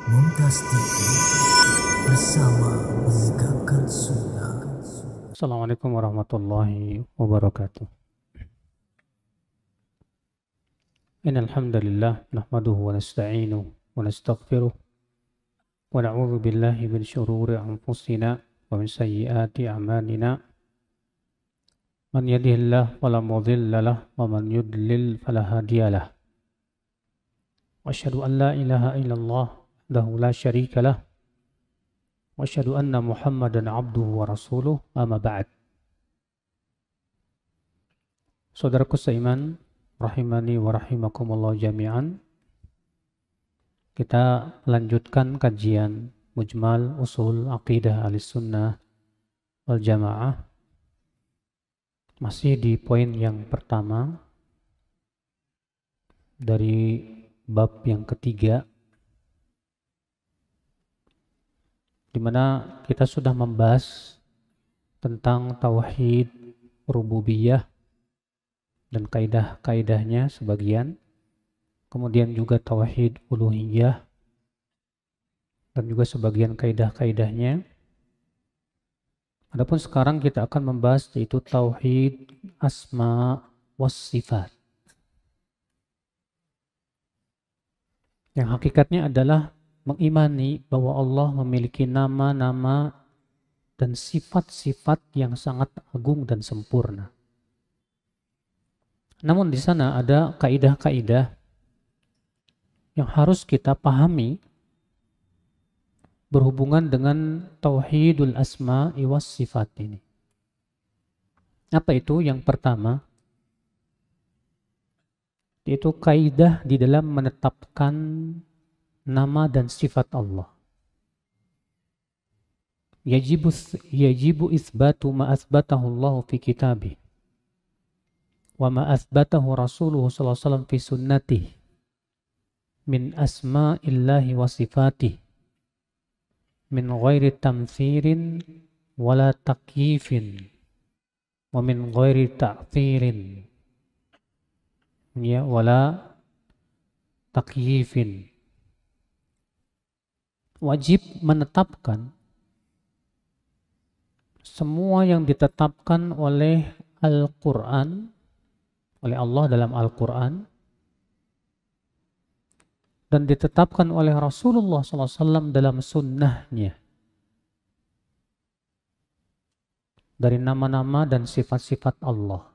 Mumtaz TV bersama menegakkan sunnah. Assalamualaikum warahmatullahi wabarakatuh. Innal hamdalillah nahmaduhu wa nasta'inuhu wa nastaghfiruh wa na'udzu billahi min shururi anfusina wa min sayyiati a'malina. Man yahdihillahu fala mudilla lahu wa man yudlil fala hadiya lahu. Wa asyhadu an la ilaha illallah wahdahu la syarika lahu wa asyhadu anna Muhammadan abduhu wa rasuluh, amma ba'd. Saudaraku seiman, rahimani wa rahimakumullah jami'an. Kita lanjutkan kajian Mujmal Usul Aqidah Ahlussunnah wal Jamaah. Masih di poin yang pertama dari bab yang ketiga, di mana kita sudah membahas tentang tauhid rububiyah dan kaidah-kaidahnya sebagian, kemudian juga tauhid uluhiyah dan juga sebagian kaidah-kaidahnya. Adapun sekarang kita akan membahas yaitu tauhid asma was sifat, yang hakikatnya adalah mengimani bahwa Allah memiliki nama-nama dan sifat-sifat yang sangat agung dan sempurna. Namun di sana ada kaidah-kaidah yang harus kita pahami berhubungan dengan tauhidul asma'i was sifat ini. Apa itu? Yang pertama, yaitu kaidah di dalam menetapkan nama dan sifat Allah. Yajibu itsbatu ma atsbatahu Allah fi kitabih wa ma atsbatahu Rasulullah sallallahu alaihi wasallam fi sunnatih min asma'illahi wa sifatih min ghairi tamtsirin wala takyifin wa min ghairi ta'thirin ya wala takyifin. Wajib menetapkan semua yang ditetapkan oleh Al-Quran, oleh Allah dalam Al-Quran, dan ditetapkan oleh Rasulullah SAW dalam sunnahnya, dari nama-nama dan sifat-sifat Allah.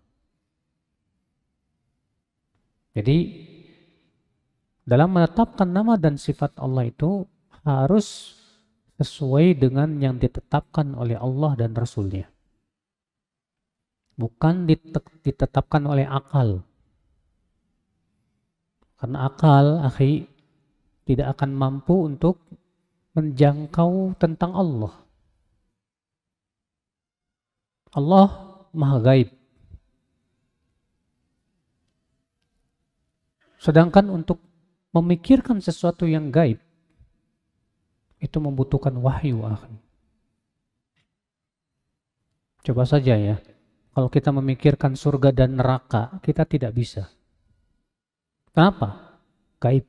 Jadi dalam menetapkan nama dan sifat Allah itu harus sesuai dengan yang ditetapkan oleh Allah dan Rasulnya, bukan ditetapkan oleh akal. Karena akal, akhi, tidak akan mampu untuk menjangkau tentang Allah. Allah maha gaib. Sedangkan untuk memikirkan sesuatu yang gaib, itu membutuhkan wahyu, akhi. Coba saja ya, kalau kita memikirkan surga dan neraka, kita tidak bisa. Kenapa? Gaib.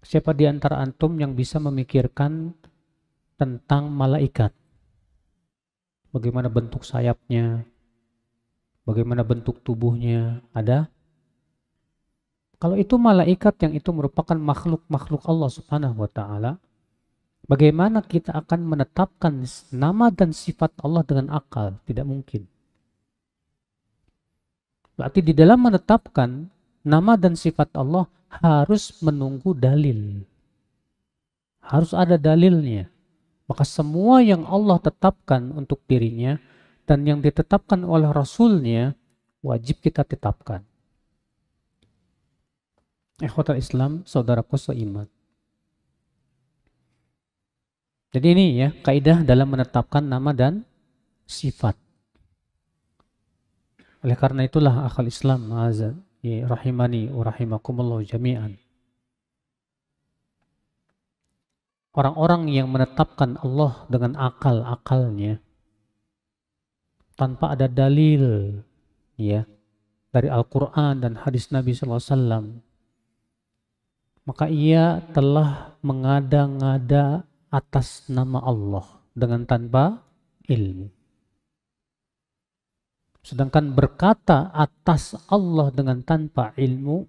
Siapa di antara antum yang bisa memikirkan tentang malaikat? Bagaimana bentuk sayapnya? Bagaimana bentuk tubuhnya? Ada? Kalau itu malaikat yang itu merupakan makhluk-makhluk Allah Subhanahu wa Ta'ala, bagaimana kita akan menetapkan nama dan sifat Allah dengan akal? Tidak mungkin. Berarti di dalam menetapkan nama dan sifat Allah harus menunggu dalil. Harus ada dalilnya. Maka semua yang Allah tetapkan untuk dirinya dan yang ditetapkan oleh Rasulnya wajib kita tetapkan. Ikhwatal Islam, saudaraku seiman. Jadi ini ya, kaidah dalam menetapkan nama dan sifat. Oleh karena itulah akal Islam, rahimani wa rahimakumullah jami'an. Orang-orang yang menetapkan Allah dengan akal-akalnya tanpa ada dalil ya dari Al-Quran dan hadis Nabi SAW, maka ia telah mengada-ngada atas nama Allah dengan tanpa ilmu. Sedangkan berkata atas Allah dengan tanpa ilmu,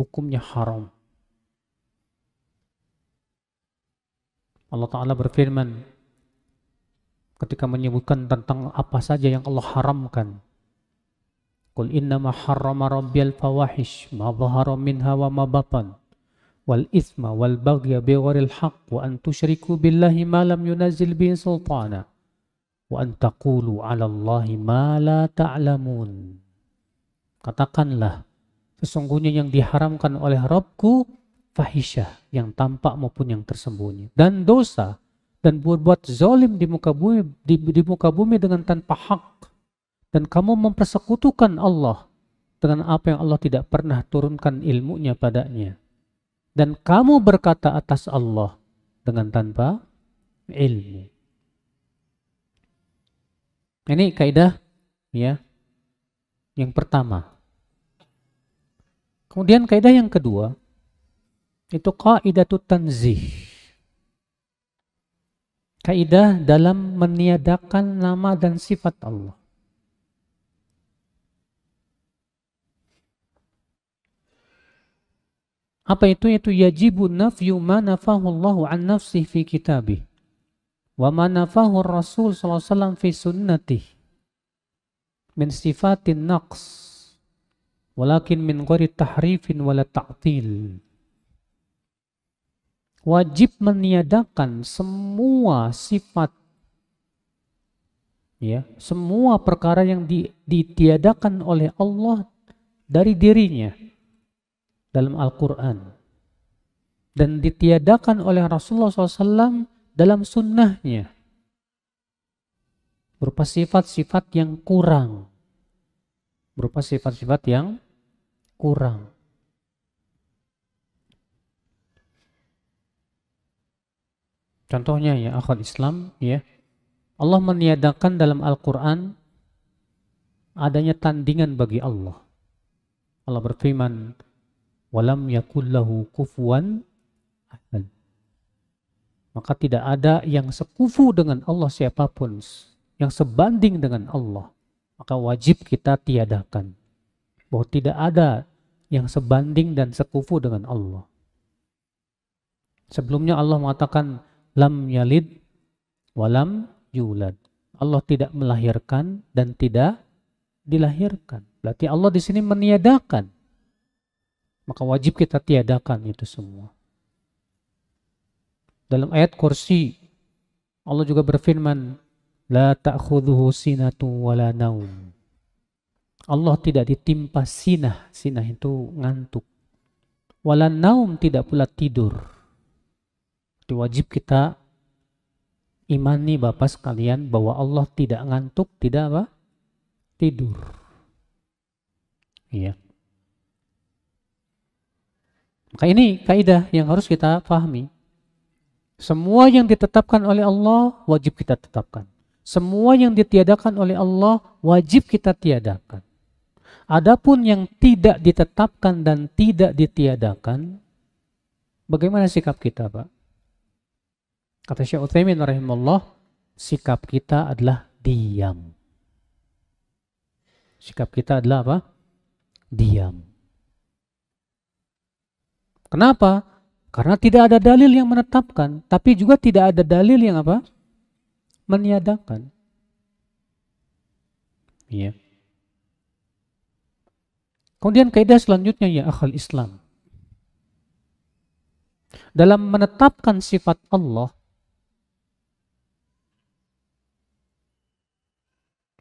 hukumnya haram. Allah Ta'ala berfirman ketika menyebutkan tentang apa saja yang Allah haramkan. Qul innama harrama rabbiyal fawahish ma dhahara minha wa ma batan wal ithma wal baghya bighairil haqq wa an tusyriku billahi ma lam yunazzil bihi sultana wa an taqulu 'ala Allahi ma la ta'lamun. Katakanlah, sesungguhnya yang diharamkan oleh Rabbku fahisyah, yang tampak maupun yang tersembunyi, dan dosa, dan berbuat zalim di muka bumi dengan tanpa hak, dan kamu mempersekutukan Allah dengan apa yang Allah tidak pernah turunkan ilmunya padanya, dan kamu berkata atas Allah dengan tanpa ilmu. Ini kaidah ya yang pertama. Kemudian kaidah yang kedua itu qaidatut tanzih. Kaidah dalam meniadakan nama dan sifat Allah. Apa itu? Itu yajibu nafyu ma nafahu Allahu an nafsih fi kitabih wa ma nafahu Rasul sallallahu alaihi wasallam fi sunnatih min sifatin naqs walakin min ghairi tahrifin wala ta'til. Wajib meniadakan semua sifat, ya, semua perkara yang ditiadakan oleh Allah dari dirinya dalam Al-Quran dan ditiadakan oleh Rasulullah SAW dalam sunnahnya, berupa sifat-sifat yang kurang, Contohnya ya akhwat Islam, ya, Allah meniadakan dalam Al-Quran adanya tandingan bagi Allah. Allah berfirman, walam yakullahu kufuwan ahad. Maka tidak ada yang sekufu dengan Allah siapapun, yang sebanding dengan Allah. Maka wajib kita tiadakan bahwa tidak ada yang sebanding dan sekufu dengan Allah. Sebelumnya Allah mengatakan lam yalid walam yulad. Allah tidak melahirkan dan tidak dilahirkan. Berarti Allah di sini meniadakan. Maka wajib kita tiadakan itu semua. Dalam ayat kursi Allah juga berfirman, la ta'khudhuhu sinatu wala naum. Allah tidak ditimpa sinah. Sinah itu ngantuk. Wala naum, tidak pula tidur. Jadi wajib kita imani Bapak sekalian bahwa Allah tidak ngantuk, tidak apa? Tidur. Iya. Maka ini kaidah yang harus kita pahami. Semua yang ditetapkan oleh Allah wajib kita tetapkan. Semua yang ditiadakan oleh Allah wajib kita tiadakan. Adapun yang tidak ditetapkan dan tidak ditiadakan, bagaimana sikap kita, Pak? Kata Syekh Utsaimin rahimahullah, sikap kita adalah diam. Sikap kita adalah apa? Diam. Kenapa? Karena tidak ada dalil yang menetapkan, tapi juga tidak ada dalil yang apa? Meniadakan. Iya. Kemudian kaidah selanjutnya ya akhal Islam. Dalam menetapkan sifat Allah,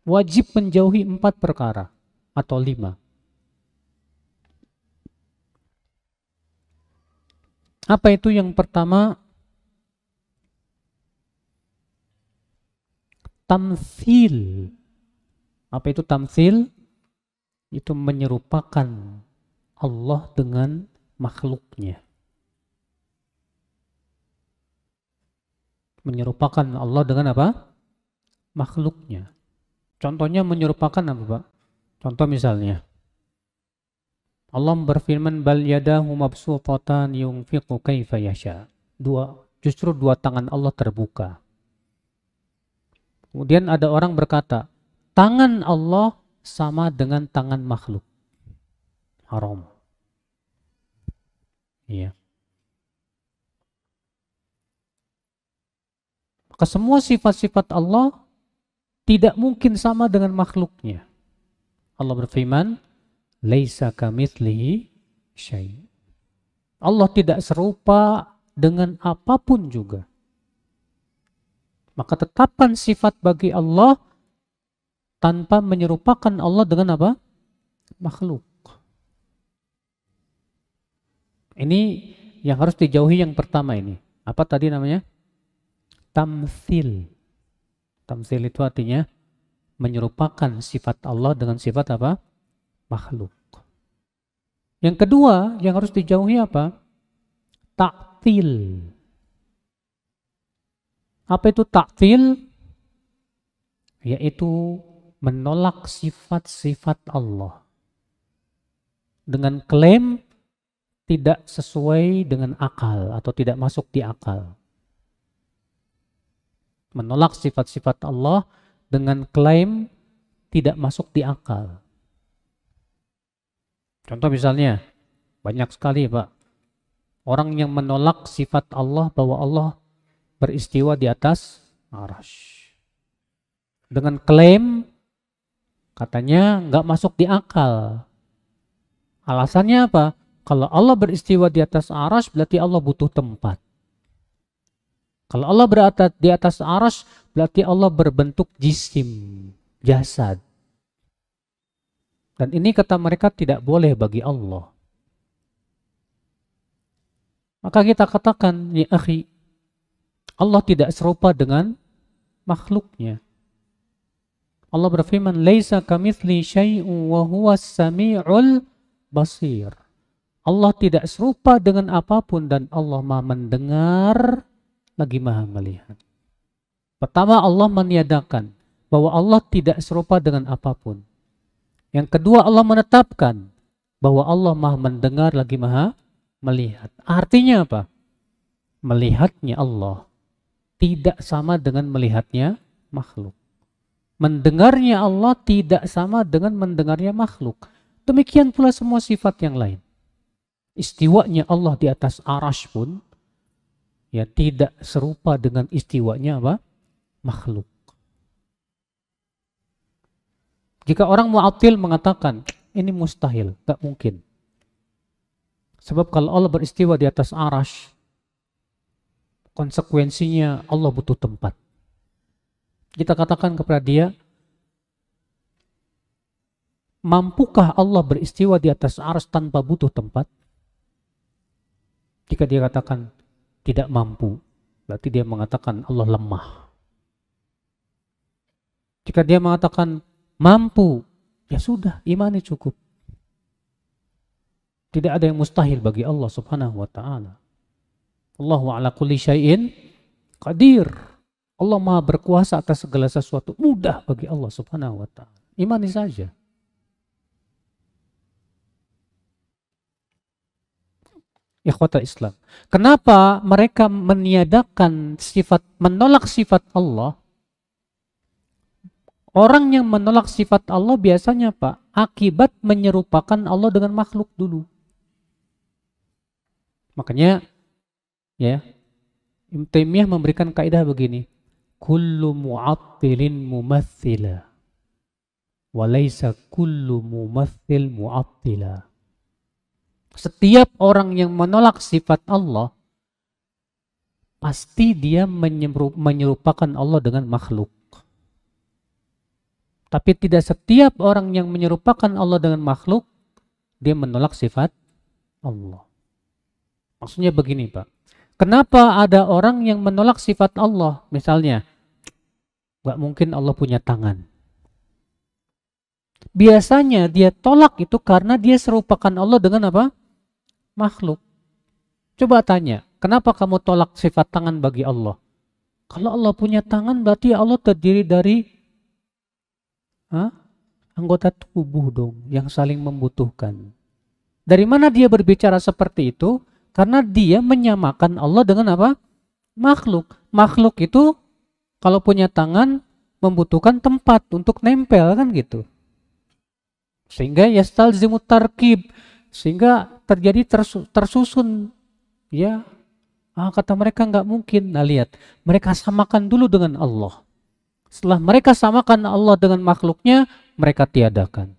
wajib menjauhi 4 perkara atau 5. Apa itu? Yang pertama, tamtsil. Apa itu tamtsil? Itu menyerupakan Allah dengan makhluknya. Menyerupakan Allah dengan apa? Makhluknya. Contohnya menyerupakan apa, Pak? Contoh misalnya, Allah berfirman, bal yadahu mabsuutatan yunfiqu kaifa yasha. Justru dua tangan Allah terbuka. Kemudian ada orang berkata, tangan Allah sama dengan tangan makhluk. Haram. Iya. Maka semua sifat-sifat Allah tidak mungkin sama dengan makhluknya. Allah berfirman, laisa kamitslihi syai'. Allah tidak serupa dengan apapun juga. Maka tetapkan sifat bagi Allah tanpa menyerupakan Allah dengan apa? Makhluk. Ini yang harus dijauhi yang pertama ini. Apa tadi namanya? Tamtsil. Tamtsil itu artinya menyerupakan sifat Allah dengan sifat apa? Makhluk. Yang kedua yang harus dijauhi apa? Ta'til. Apa itu ta'til? Yaitu menolak sifat-sifat Allah dengan klaim tidak sesuai dengan akal atau tidak masuk di akal. Menolak sifat-sifat Allah dengan klaim tidak masuk di akal. Contoh misalnya, banyak sekali Pak, orang yang menolak sifat Allah bahwa Allah beristiwa di atas arasy. Dengan klaim katanya nggak masuk di akal. Alasannya apa? Kalau Allah beristiwa di atas arasy berarti Allah butuh tempat. Kalau Allah berada di atas arasy berarti Allah berbentuk jisim, jasad. Dan ini kata mereka tidak boleh bagi Allah. Maka kita katakan, ya akhi, Allah tidak serupa dengan makhluknya. Allah berfirman, laisa kamitsli syai'un wa huwas sami'ul basir. Allah tidak serupa dengan apapun dan Allah Maha mendengar lagi Maha melihat. Pertama, Allah meniadakan bahwa Allah tidak serupa dengan apapun. Yang kedua, Allah menetapkan bahwa Allah Maha mendengar lagi Maha melihat. Artinya apa? Melihatnya Allah tidak sama dengan melihatnya makhluk. Mendengarnya Allah tidak sama dengan mendengarnya makhluk. Demikian pula semua sifat yang lain. Istiwanya Allah di atas arasy pun ya tidak serupa dengan istiwanya apa? Makhluk. Jika orang mu'attil mengatakan ini mustahil, tak mungkin. Sebab kalau Allah beristiwa di atas arasy, konsekuensinya Allah butuh tempat. Kita katakan kepada dia, mampukah Allah beristiwa di atas arasy tanpa butuh tempat? Jika dia katakan tidak mampu, berarti dia mengatakan Allah lemah. Jika dia mengatakan mampu, ya sudah, imani cukup. Tidak ada yang mustahil bagi Allah Subhanahu wa ta'ala. Allahu ala kulli syai'in qadir. Allah Maha berkuasa atas segala sesuatu. Mudah bagi Allah Subhanahu wa ta'ala. Imani saja. Ikhwatal Islam. Kenapa mereka meniadakan sifat, menolak sifat Allah? Orang yang menolak sifat Allah biasanya Pak, akibat menyerupakan Allah dengan makhluk dulu. Makanya ya, Ibnu Taimiyah memberikan kaidah begini. Kullu mu'attilin mumathila wa laisa kullu mumathil mu'attila. Setiap orang yang menolak sifat Allah pasti dia menyerupakan Allah dengan makhluk. Tapi tidak setiap orang yang menyerupakan Allah dengan makhluk dia menolak sifat Allah. Maksudnya begini Pak. Kenapa ada orang yang menolak sifat Allah? Misalnya, nggak mungkin Allah punya tangan. Biasanya dia tolak itu karena dia serupakan Allah dengan apa? Makhluk. Coba tanya, kenapa kamu tolak sifat tangan bagi Allah? Kalau Allah punya tangan berarti Allah terdiri dari anggota tubuh dong yang saling membutuhkan. Dari mana dia berbicara seperti itu? Karena dia menyamakan Allah dengan apa? Makhluk. Makhluk itu kalau punya tangan membutuhkan tempat untuk nempel kan gitu. Sehingga yastalzimut tarkib, sehingga terjadi tersusun. Ya, kata mereka nggak mungkin. Nah lihat, mereka samakan dulu dengan Allah. Setelah mereka samakan Allah dengan makhluknya, mereka tiadakan.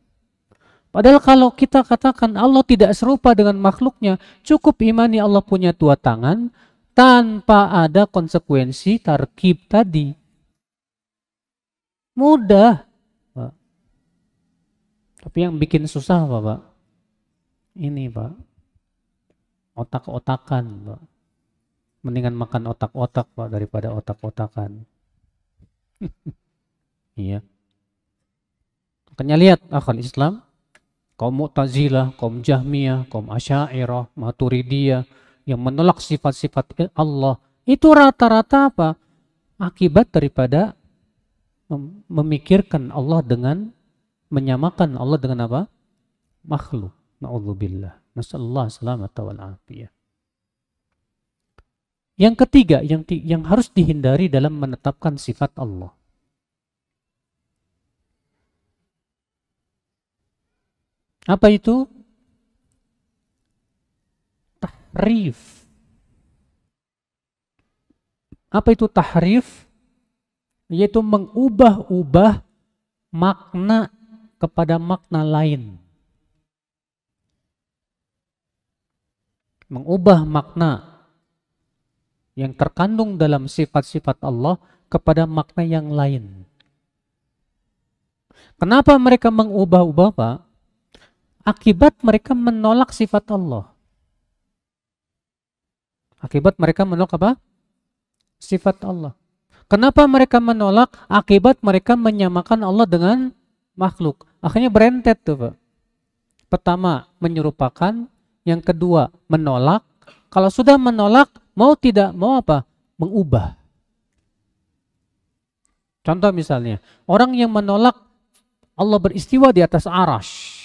Padahal kalau kita katakan Allah tidak serupa dengan makhluknya, cukup imani Allah punya dua tangan tanpa ada konsekuensi tarkib tadi. Mudah. Pak. Tapi yang bikin susah apa, Pak? Ini, Pak. Otak-otakan, Pak. Mendingan makan otak-otak, Pak, daripada otak-otakan. Iya. Makanya lihat akal Islam, kaum Mu'tazilah, kaum Jahmiyah, kaum Asy'ariyah, Maturidiyah yang menolak sifat-sifat Allah, itu rata-rata apa? Akibat daripada memikirkan Allah dengan menyamakan Allah dengan apa? Makhluk. Na'udzubillah. Nasallallahu salamata wal afiyah. Yang ketiga yang harus dihindari dalam menetapkan sifat Allah. Apa itu? Tahrif. Apa itu tahrif? Yaitu mengubah-ubah makna kepada makna lain. Mengubah makna yang terkandung dalam sifat-sifat Allah kepada makna yang lain. Kenapa mereka mengubah-ubah, Pak? Akibat mereka menolak sifat Allah. Akibat mereka menolak apa? Sifat Allah. Kenapa mereka menolak? Akibat mereka menyamakan Allah dengan makhluk. Akhirnya berentet tuh, Pak. Pertama, menyerupakan. Yang kedua, menolak. Kalau sudah menolak, mau tidak mau apa? Mengubah. Contoh misalnya, orang yang menolak Allah beristiwa di atas arash.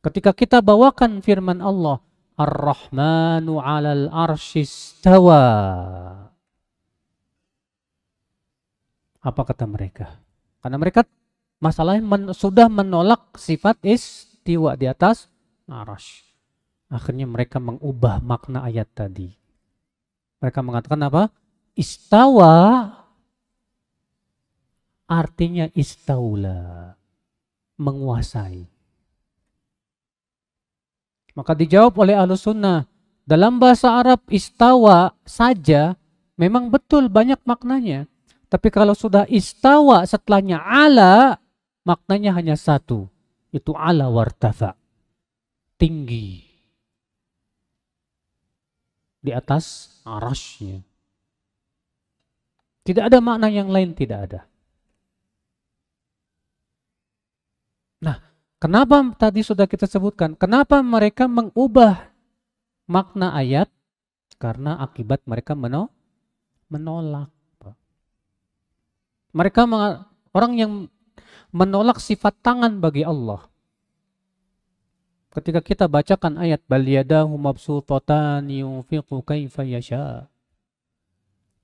Ketika kita bawakan firman Allah, Ar-Rahmanu 'alal arsyistawa. Apa kata mereka? Karena mereka masalahnya sudah menolak sifat istiwa di atas arash. Akhirnya mereka mengubah makna ayat tadi. Mereka mengatakan apa? Istawa artinya istaula, menguasai. Maka dijawab oleh Ahlus Sunnah, dalam bahasa Arab istawa saja memang betul banyak maknanya. Tapi kalau sudah istawa setelahnya ala, maknanya hanya satu. Itu ala wartafa. Tinggi. Di atas arasnya. Tidak ada makna yang lain, tidak ada. Nah, kenapa tadi sudah kita sebutkan? Kenapa mereka mengubah makna ayat? Karena akibat mereka menolak. Mereka orang yang menolak sifat tangan bagi Allah. Ketika kita bacakan ayat bal yadahu mabsutatan yunfiqu kaifa yasha.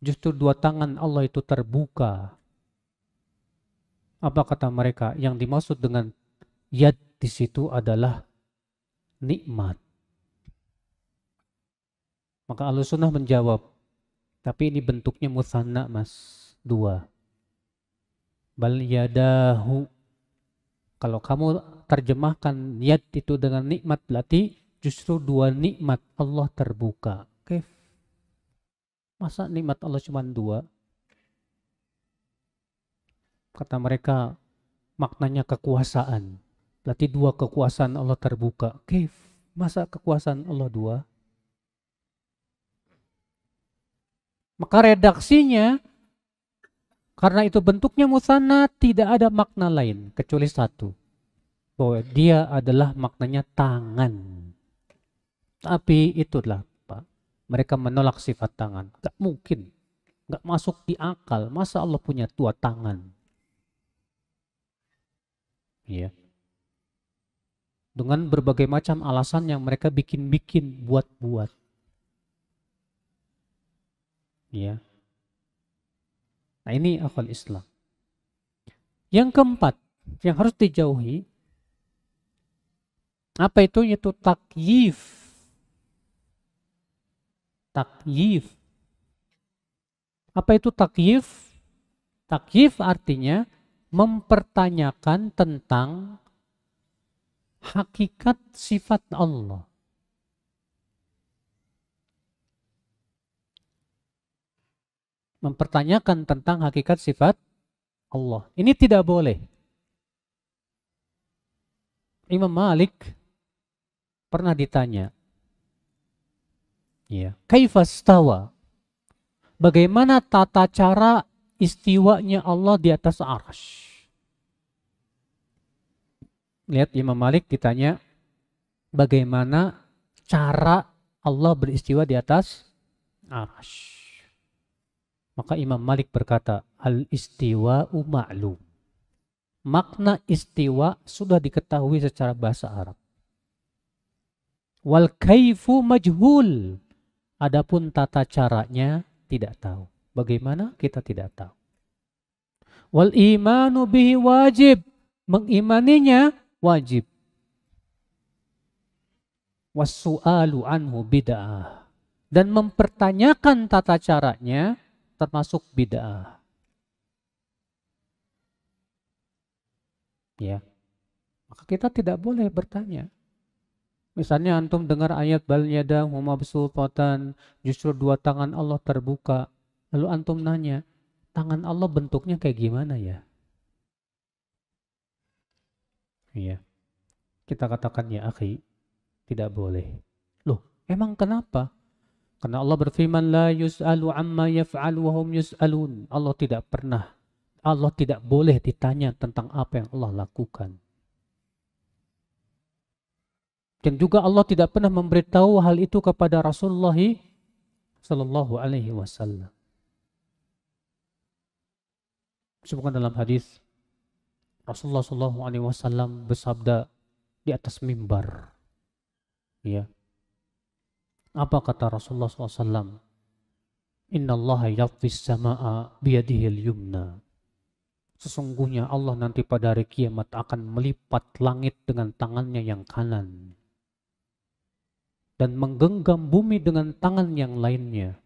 Justru dua tangan Allah itu terbuka. Apa kata mereka? Yang dimaksud dengan yad di situ adalah nikmat. Maka Ahlussunnah menjawab, tapi ini bentuknya mutsanna, Mas. Dua. Bal yadahu. Kalau kamu terjemahkan yad itu dengan nikmat, berarti justru dua nikmat Allah terbuka. Oke. Masa nikmat Allah cuma dua? Kata mereka, maknanya kekuasaan. Berarti dua kekuasaan Allah terbuka. Oke. Masa kekuasaan Allah dua? Maka redaksinya, karena itu bentuknya mutsanna, tidak ada makna lain kecuali satu. Bahwa dia adalah maknanya tangan. Tapi itulah, Pak. Mereka menolak sifat tangan. Gak mungkin. Gak masuk di akal. Masa Allah punya dua tangan? Iya. dengan berbagai macam alasan yang mereka bikin-bikin, buat-buat. Ya. Nah, ini akal Islam. Yang keempat, yang harus dijauhi, apa itu? Yaitu takyif. Takyif. Apa itu takyif? Takyif artinya mempertanyakan tentang hakikat sifat Allah. Mempertanyakan tentang hakikat sifat Allah. Ini tidak boleh. Imam Malik pernah ditanya, ya, kaifa stawa? Bagaimana tata cara istiwanya Allah di atas arsy? Lihat, Imam Malik ditanya, bagaimana cara Allah beristiwa di atas arsy? Maka Imam Malik berkata, al-istiwa'u ma'lum. Makna istiwa sudah diketahui secara bahasa Arab. Wal kaifu majhul. Adapun tata caranya tidak tahu. Bagaimana? Kita tidak tahu. Wal imanu bihi wajib. Mengimaninya wajib. Was-su'alu anhu bid'ah. Dan mempertanyakan tata caranya termasuk bid'ah. Ya. Maka kita tidak boleh bertanya. Misalnya antum dengar ayat bal yadahu mabsuutatan, justru dua tangan Allah terbuka. Lalu antum nanya, tangan Allah bentuknya kayak gimana ya? Iya. Kita katakan ya akhi, tidak boleh. Loh, emang kenapa? Karena Allah berfirman, la yus'alu amma yaf'alu wa hum yus'alun. Allah tidak boleh ditanya tentang apa yang Allah lakukan. Dan juga Allah tidak pernah memberitahu hal itu kepada Rasulullah sallallahu alaihi wasallam. Sebutkan dalam hadis, Rasulullah sallallahu alaihi wasallam bersabda di atas mimbar. Ya. Apa kata Rasulullah SAW? Inna allaha yatfis sama'a biyadihil yumna. Sesungguhnya Allah nanti pada hari kiamat akan melipat langit dengan tangannya yang kanan. Dan menggenggam bumi dengan tangan yang lainnya.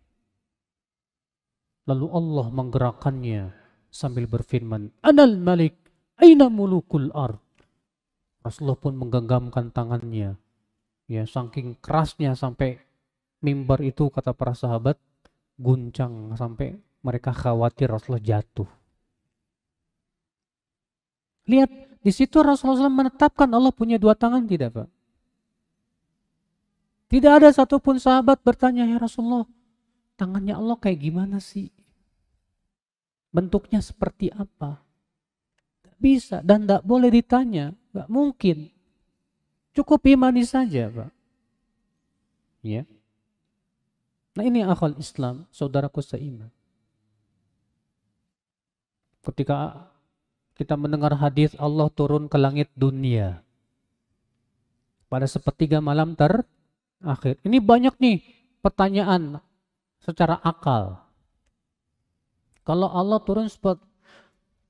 Lalu Allah menggerakkannya sambil berfirman, Anal malik, aina mulukul ard. Rasulullah pun menggenggamkan tangannya. Ya, saking kerasnya sampai mimbar itu, kata para sahabat, guncang sampai mereka khawatir Rasulullah jatuh. Lihat, di situ Rasulullah SAW menetapkan Allah punya dua tangan, tidak Pak? Tidak ada satupun sahabat bertanya, ya Rasulullah, tangannya Allah kayak gimana sih? Bentuknya seperti apa? Tidak bisa dan tidak boleh ditanya, tidak mungkin. Cukup imani saja Pak. Ya. Nah ini akal Islam, saudaraku seiman. Ketika kita mendengar hadis Allah turun ke langit dunia pada sepertiga malam terakhir. Ini banyak nih pertanyaan secara akal. Kalau Allah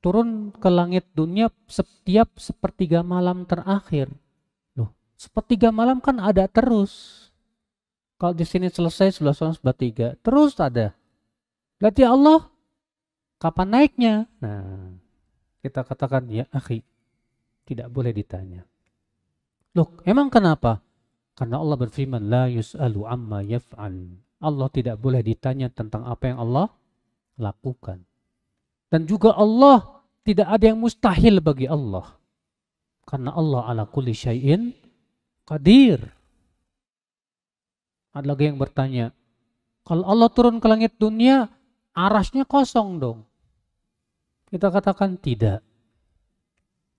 turun ke langit dunia setiap sepertiga malam terakhir. Loh, sepertiga malam kan ada terus. Kalau di sini selesai 11:3, terus ada. Berarti Allah kapan naiknya? Nah, kita katakan ya akhi, tidak boleh ditanya. Loh, emang kenapa? Karena Allah berfirman, la yus'alu amma yaf'al. Allah tidak boleh ditanya tentang apa yang Allah lakukan. Dan juga Allah tidak ada yang mustahil bagi Allah. Karena Allah ala kulli syai'in qadir. Ada lagi yang bertanya, kalau Allah turun ke langit dunia, arasnya kosong dong. Kita katakan tidak.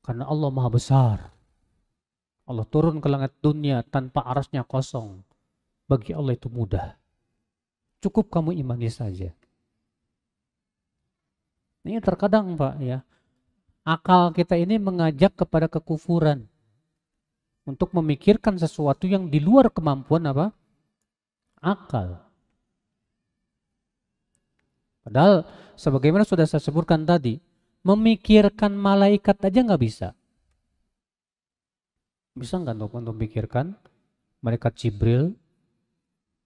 Karena Allah maha besar. Allah turun ke langit dunia tanpa arasnya kosong. Bagi Allah itu mudah. Cukup kamu imani saja. Ini terkadang Pak ya, akal kita ini mengajak kepada kekufuran. untuk memikirkan sesuatu yang di luar kemampuan apa? Akal. Padahal sebagaimana sudah saya sebutkan tadi, memikirkan malaikat aja nggak bisa. Bisa nggak untuk memikirkan malaikat Jibril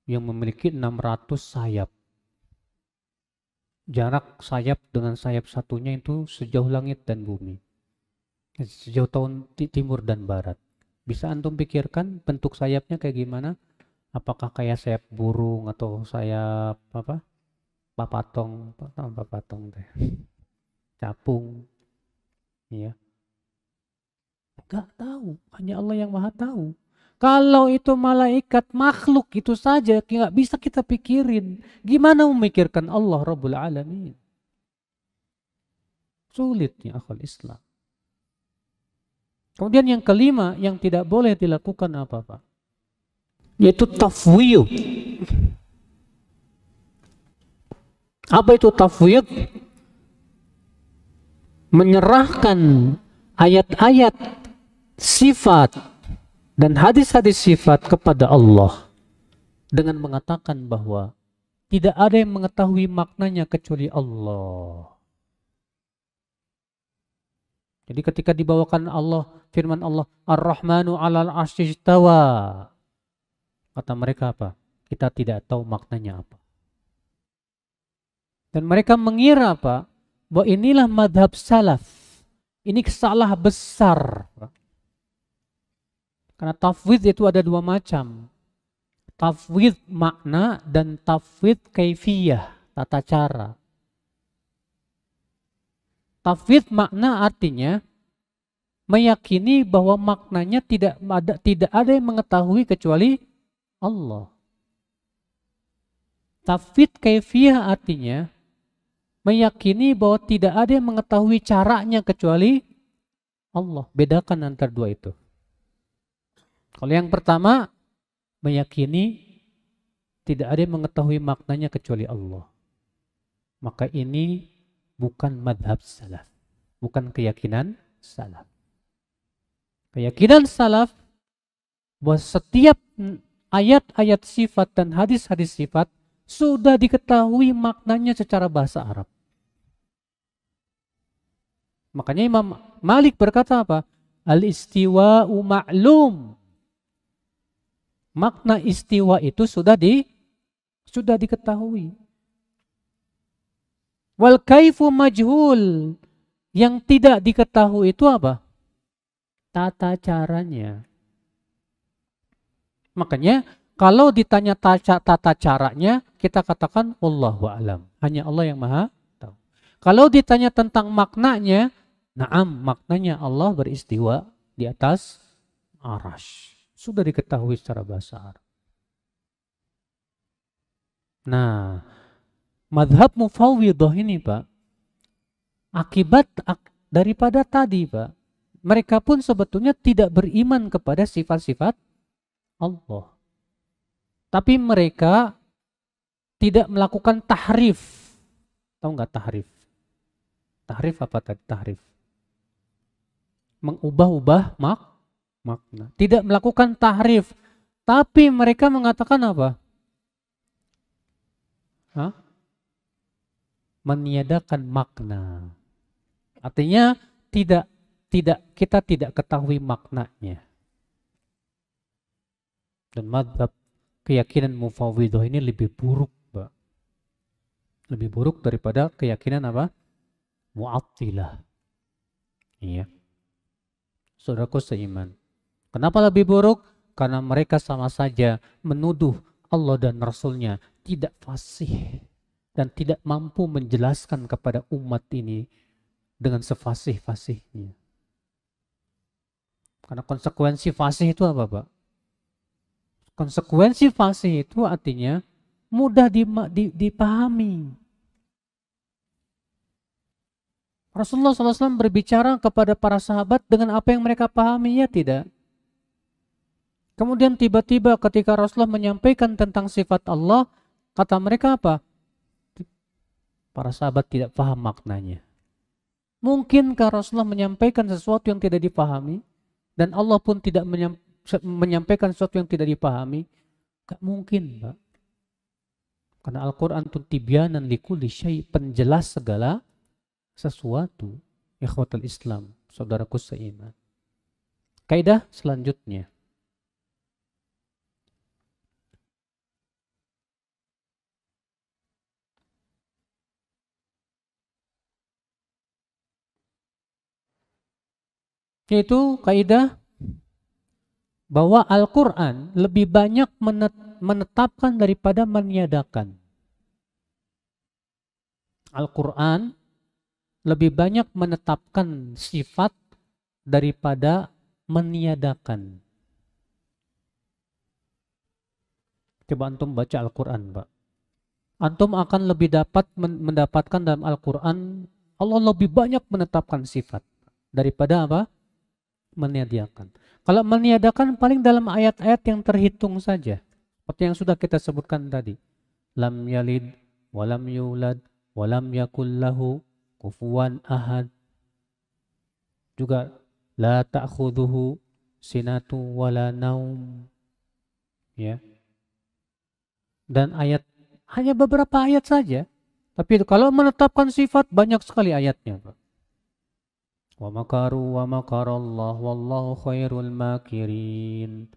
yang memiliki 600 sayap? Jarak sayap dengan sayap satunya itu sejauh langit dan bumi. Sejauh tahun timur dan barat. Bisa antum pikirkan bentuk sayapnya kayak gimana? Apakah kayak sayap burung atau sayap apa? Papatong, papatong teh. Capung. Ya. Enggak tahu, hanya Allah yang Maha tahu. Kalau itu malaikat makhluk itu saja nggak bisa kita pikirin. Gimana memikirkan Allah Rabbul Alamin? Sulitnya akal Islam. Kemudian yang kelima yang tidak boleh dilakukan apa-apa, yaitu tafwid. Apa itu tafwid? Menyerahkan ayat-ayat sifat dan hadis-hadis sifat kepada Allah dengan mengatakan bahwa tidak ada yang mengetahui maknanya kecuali Allah. Jadi ketika dibawakan Allah, firman Allah, Ar-Rahmanu 'alal 'arsy istawa. Kata mereka apa? Kita tidak tahu maknanya apa. Dan mereka mengira apa? Bahwa inilah madhab salaf. Ini salah besar. Karena tafwid itu ada dua macam. Tafwid makna dan tafwid kaifiyah, tata cara. Tafwid makna artinya meyakini bahwa maknanya tidak ada yang mengetahui kecuali Allah. Tafwid kaifiyah artinya meyakini bahwa tidak ada yang mengetahui caranya kecuali Allah. Bedakan antara dua itu. Kalau yang pertama meyakini tidak ada yang mengetahui maknanya kecuali Allah, maka ini bukan madhab salaf, bukan keyakinan salaf. Keyakinan salaf bahwa setiap ayat-ayat sifat dan hadis-hadis sifat sudah diketahui maknanya secara bahasa Arab. Makanya Imam Malik berkata apa? Al-istiwa'u ma'lum. Makna istiwa itu sudah diketahui. Wal kaifu majhul. Yang tidak diketahui itu apa? Tata caranya. Makanya kalau ditanya tata caranya, kita katakan wallahu a'lam. Hanya Allah yang Maha tahu. Kalau ditanya tentang maknanya, na'am, maknanya Allah beristiwa di atas arash. Sudah diketahui secara bahasa Arab. Nah, madhab mufawwidah ini Pak, akibat daripada tadi Pak, mereka pun sebetulnya tidak beriman kepada sifat-sifat Allah. Tapi mereka tidak melakukan tahrif. Tahu nggak tahrif? Tahrif apa tadi? Tahrif. Mengubah-ubah makna. Tidak melakukan tahrif. Tapi mereka mengatakan apa? Meniadakan makna. Artinya kita tidak ketahui maknanya. Dan madhab keyakinan mufawwidah ini lebih buruk, Pak. Lebih buruk daripada keyakinan apa? Mu'attilah. Iya. Saudaraku seiman. Kenapa lebih buruk? Karena mereka sama saja menuduh Allah dan Rasulnya tidak fasih dan tidak mampu menjelaskan kepada umat ini dengan sefasih-fasihnya. Karena konsekuensi fasih itu apa, Pak? Konsekuensi fasih itu artinya mudah dipahami. Rasulullah SAW berbicara kepada para sahabat dengan apa yang mereka pahami, ya tidak? Kemudian tiba-tiba ketika Rasulullah menyampaikan tentang sifat Allah, kata mereka apa? Para sahabat tidak paham maknanya. Mungkinkah Rasulullah menyampaikan sesuatu yang tidak dipahami? Dan Allah pun tidak menyampaikan sesuatu yang tidak dipahami? Gak mungkin, Pak. Karena Al-Quran itu tibyanan likulli syai', penjelas segala sesuatu. Ikhwatul Islam, saudaraku seiman. Kaidah selanjutnya. Yaitu kaidah bahwa Al-Quran lebih banyak menetapkan daripada meniadakan. Al-Quran lebih banyak menetapkan sifat daripada meniadakan. Coba antum baca Al-Quran, Pak. Antum akan lebih dapat mendapatkan dalam Al-Quran, Allah lebih banyak menetapkan sifat daripada apa? Meniadakan. Kalau meniadakan paling dalam ayat-ayat yang terhitung saja. Seperti yang sudah kita sebutkan tadi. Lam yalid, walam yulad, walam yakullahu kufuwan ahad. Juga la ta'khuduhu sinatu wala naum. Ya. Dan ayat, hanya beberapa ayat saja. Tapi kalau menetapkan sifat banyak sekali ayatnya, Pak. Wa makaru wa makarallah wallahu khairul makirin.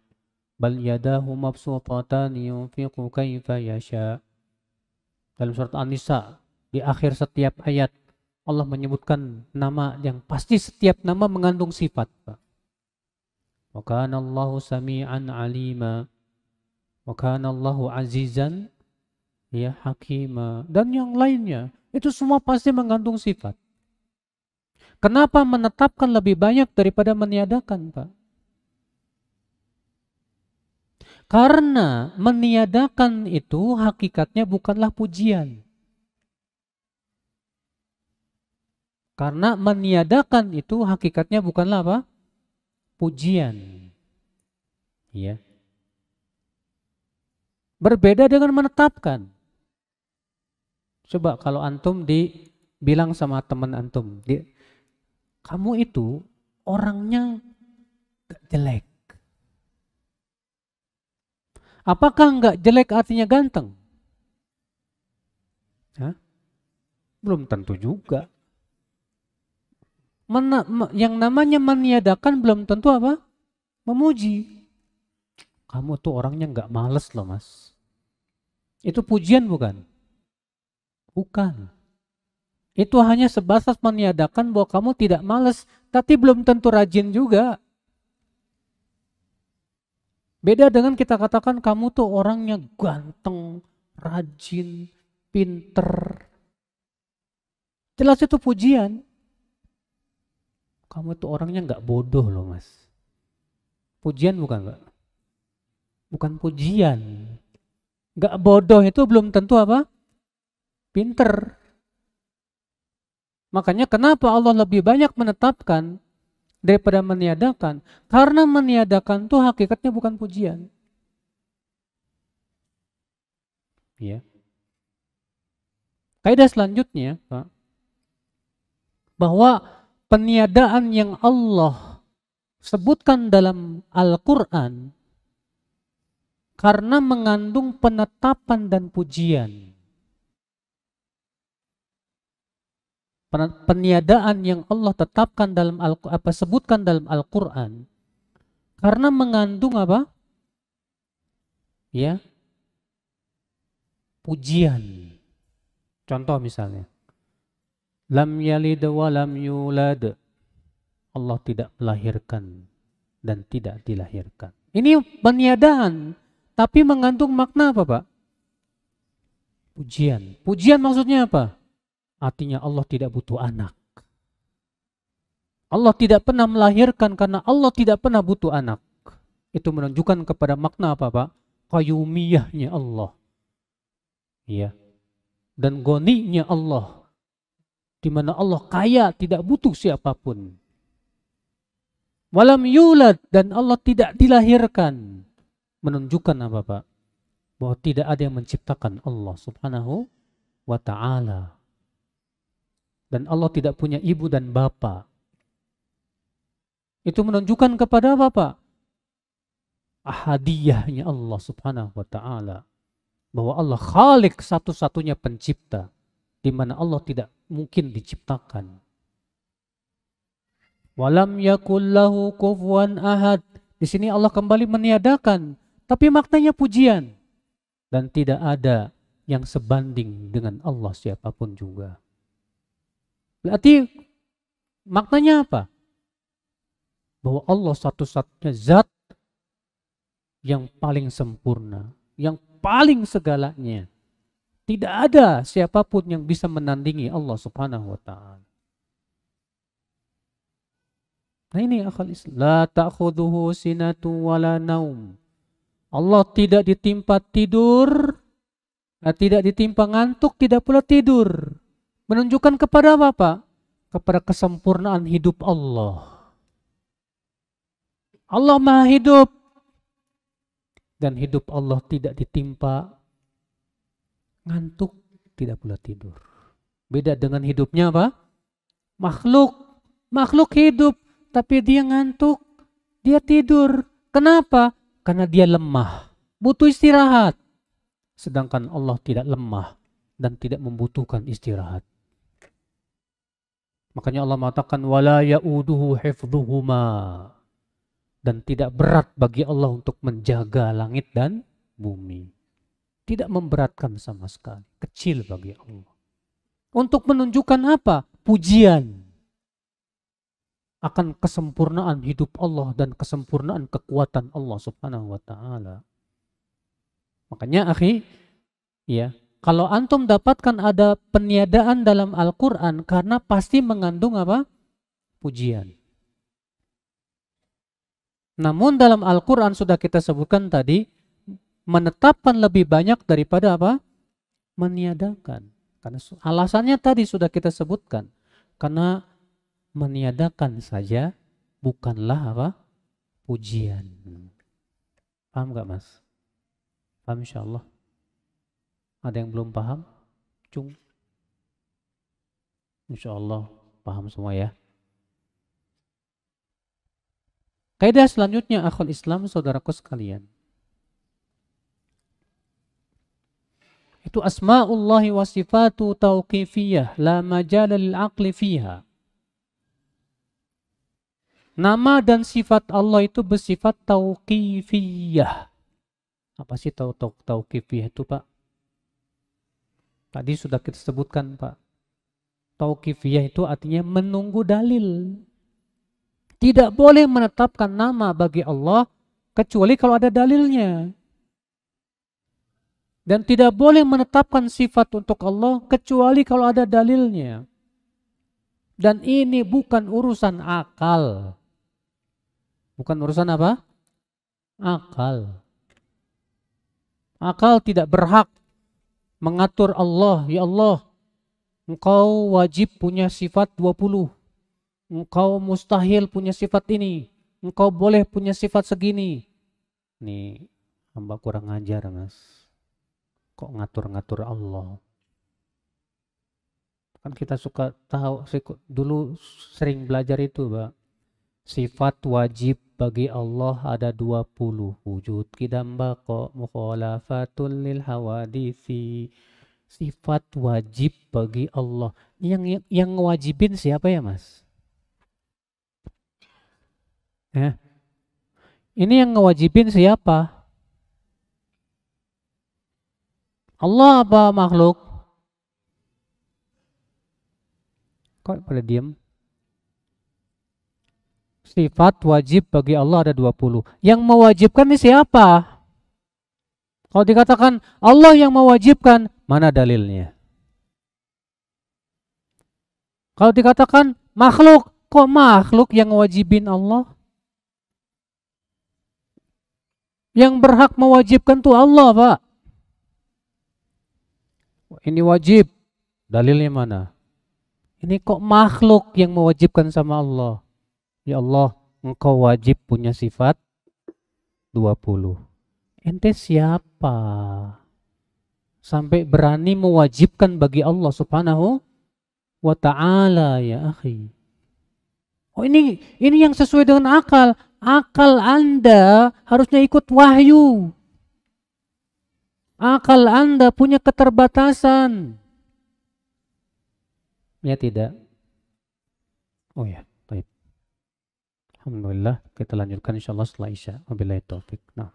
Bal yadahu mabsutatan yunfiqu kaifa yasha. Dalam surat An-Nisa, di akhir setiap ayat Allah menyebutkan nama yang pasti setiap nama mengandung sifat. Wa kana Allahu sami'an alima. Wa kana Allahu azizan ya hakima. Dan yang lainnya, itu semua pasti mengandung sifat. Kenapa menetapkan lebih banyak daripada meniadakan, Pak? Karena meniadakan itu hakikatnya bukanlah pujian. Karena meniadakan itu hakikatnya bukanlah apa? Pujian. Ya. Berbeda dengan menetapkan. Coba kalau antum dibilang sama teman antum, kamu itu orangnya gak jelek. Apakah gak jelek artinya ganteng? Hah? Belum tentu juga. Yang namanya meniadakan belum tentu apa? Memuji. Kamu tuh orangnya gak males loh, Mas. Itu pujian bukan? Bukan. Itu hanya sebatas meniadakan bahwa kamu tidak malas, tapi belum tentu rajin juga. Beda dengan kita katakan kamu tuh orangnya ganteng, rajin, pinter. Jelas itu pujian. Kamu tuh orangnya nggak bodoh loh, Mas. Pujian bukan, Pak? Bukan pujian. Nggak bodoh itu belum tentu apa? Pinter. Makanya kenapa Allah lebih banyak menetapkan daripada meniadakan? Karena meniadakan itu hakikatnya bukan pujian. Ya. Kaidah selanjutnya, Pak, bahwa peniadaan yang Allah sebutkan dalam Al-Quran karena mengandung penetapan dan pujian. Peniadaan yang Allah tetapkan dalam sebutkan dalam Al-Quran karena mengandung apa? Ya, pujian. Contoh misalnya, lam yalid wa lam yulad. Allah tidak melahirkan dan tidak dilahirkan. Ini peniadaan, tapi mengandung makna apa, Pak? Pujian. Pujian maksudnya apa? Artinya Allah tidak butuh anak. Allah tidak pernah melahirkan karena Allah tidak pernah butuh anak. Itu menunjukkan kepada makna apa, Pak? Qayyumiyahnya Allah. Iya. Dan goninya Allah. Di mana Allah kaya, tidak butuh siapapun. Walam yulad, dan Allah tidak dilahirkan. Menunjukkan apa, Pak? Bahwa tidak ada yang menciptakan Allah subhanahu wa ta'ala. Dan Allah tidak punya ibu dan bapa. Itu menunjukkan kepada apa, Pak? ahadiyahnya Allah subhanahu wa ta'ala. Bahwa Allah Khalik, satu-satunya pencipta, di mana Allah tidak mungkin diciptakan. Walam yakul lahu kufuwan ahad. Di sini Allah kembali meniadakan, tapi maknanya pujian. Dan tidak ada yang sebanding dengan Allah siapapun juga. Berarti maknanya apa? Bahwa Allah satu-satunya zat yang paling sempurna, yang paling segalanya. Tidak ada siapapun yang bisa menandingi Allah subhanahu wa ta'ala. Nah ini akal Islam. La ta'khuduhu sinatu wala naum. Allah tidak ditimpa tidur, tidak ditimpa ngantuk, tidak pula tidur. Menunjukkan kepada apa, Pak? Kepada kesempurnaan hidup Allah. Allah Maha Hidup. Dan hidup Allah tidak ditimpa ngantuk, tidak pula tidur. Beda dengan hidupnya apa? Makhluk. Makhluk hidup, tapi dia ngantuk, dia tidur. Kenapa? Karena dia lemah, butuh istirahat. Sedangkan Allah tidak lemah dan tidak membutuhkan istirahat. Makanya Allah mengatakan wala ya'uduhu hifdhuhuma. Dan tidak berat bagi Allah untuk menjaga langit dan bumi. Tidak memberatkan sama sekali. Kecil bagi Allah. Untuk menunjukkan apa? Pujian akan kesempurnaan hidup Allah dan kesempurnaan kekuatan Allah subhanahu wa ta'ala. Makanya akhi, ya, kalau antum dapatkan ada peniadaan dalam Al-Quran, karena pasti mengandung apa? Pujian. Namun dalam Al-Quran sudah kita sebutkan tadi, menetapkan lebih banyak daripada apa? Meniadakan. Karena alasannya tadi sudah kita sebutkan. Karena meniadakan saja bukanlah apa? Pujian. Paham gak mas? Paham insya Allah? Ada yang belum paham? Cung. Insya Allah paham semua ya. Kaidah selanjutnya akhul Islam, saudaraku sekalian. Itu asma'ullahi wa sifatu tauqifiyah la majala lil aqli fiha. Nama dan sifat Allah itu bersifat tauqifiyah. Apa sih tauqifiyah itu, Pak? Tadi sudah kita sebutkan, Pak. Tauqifiyah itu artinya menunggu dalil. Tidak boleh menetapkan nama bagi Allah kecuali kalau ada dalilnya. Dan tidak boleh menetapkan sifat untuk Allah kecuali kalau ada dalilnya. Dan ini bukan urusan akal. Bukan urusan apa? Akal. Akal tidak berhak mengatur Allah. Ya Allah, engkau wajib punya sifat 20. Engkau mustahil punya sifat ini. Engkau boleh punya sifat segini. Nih, hamba kurang ajar, mas. Kok ngatur-ngatur Allah? Kan kita suka tahu, dulu sering belajar itu, Pak. Sifat wajib bagi Allah ada 20. Wujud kidam bako mukhalafatul lil hawadithi. Sifat wajib bagi Allah. Yang ngewajibin siapa ya, mas? Ya. Ini yang ngewajibin siapa? Allah apa makhluk? Kok pada diam? Sifat wajib bagi Allah ada 20. Yang mewajibkan ini siapa? Kalau dikatakan Allah yang mewajibkan, mana dalilnya? Kalau dikatakan makhluk, kok makhluk yang mewajibin Allah? Yang berhak mewajibkan tuh Allah, Pak. Ini wajib. Dalilnya mana? Ini kok makhluk yang mewajibkan sama Allah? Ya Allah, engkau wajib punya sifat 20. Ente siapa? Sampai berani mewajibkan bagi Allah subhanahu wa ta'ala, ya akhi. Oh ini yang sesuai dengan akal. Akal Anda harusnya ikut wahyu. Akal Anda punya keterbatasan. Ya tidak? Oh ya, baik. Alhamdulillah, kita lanjutkan insyaallah setelah Isya. Wabillahi taufik. Nah.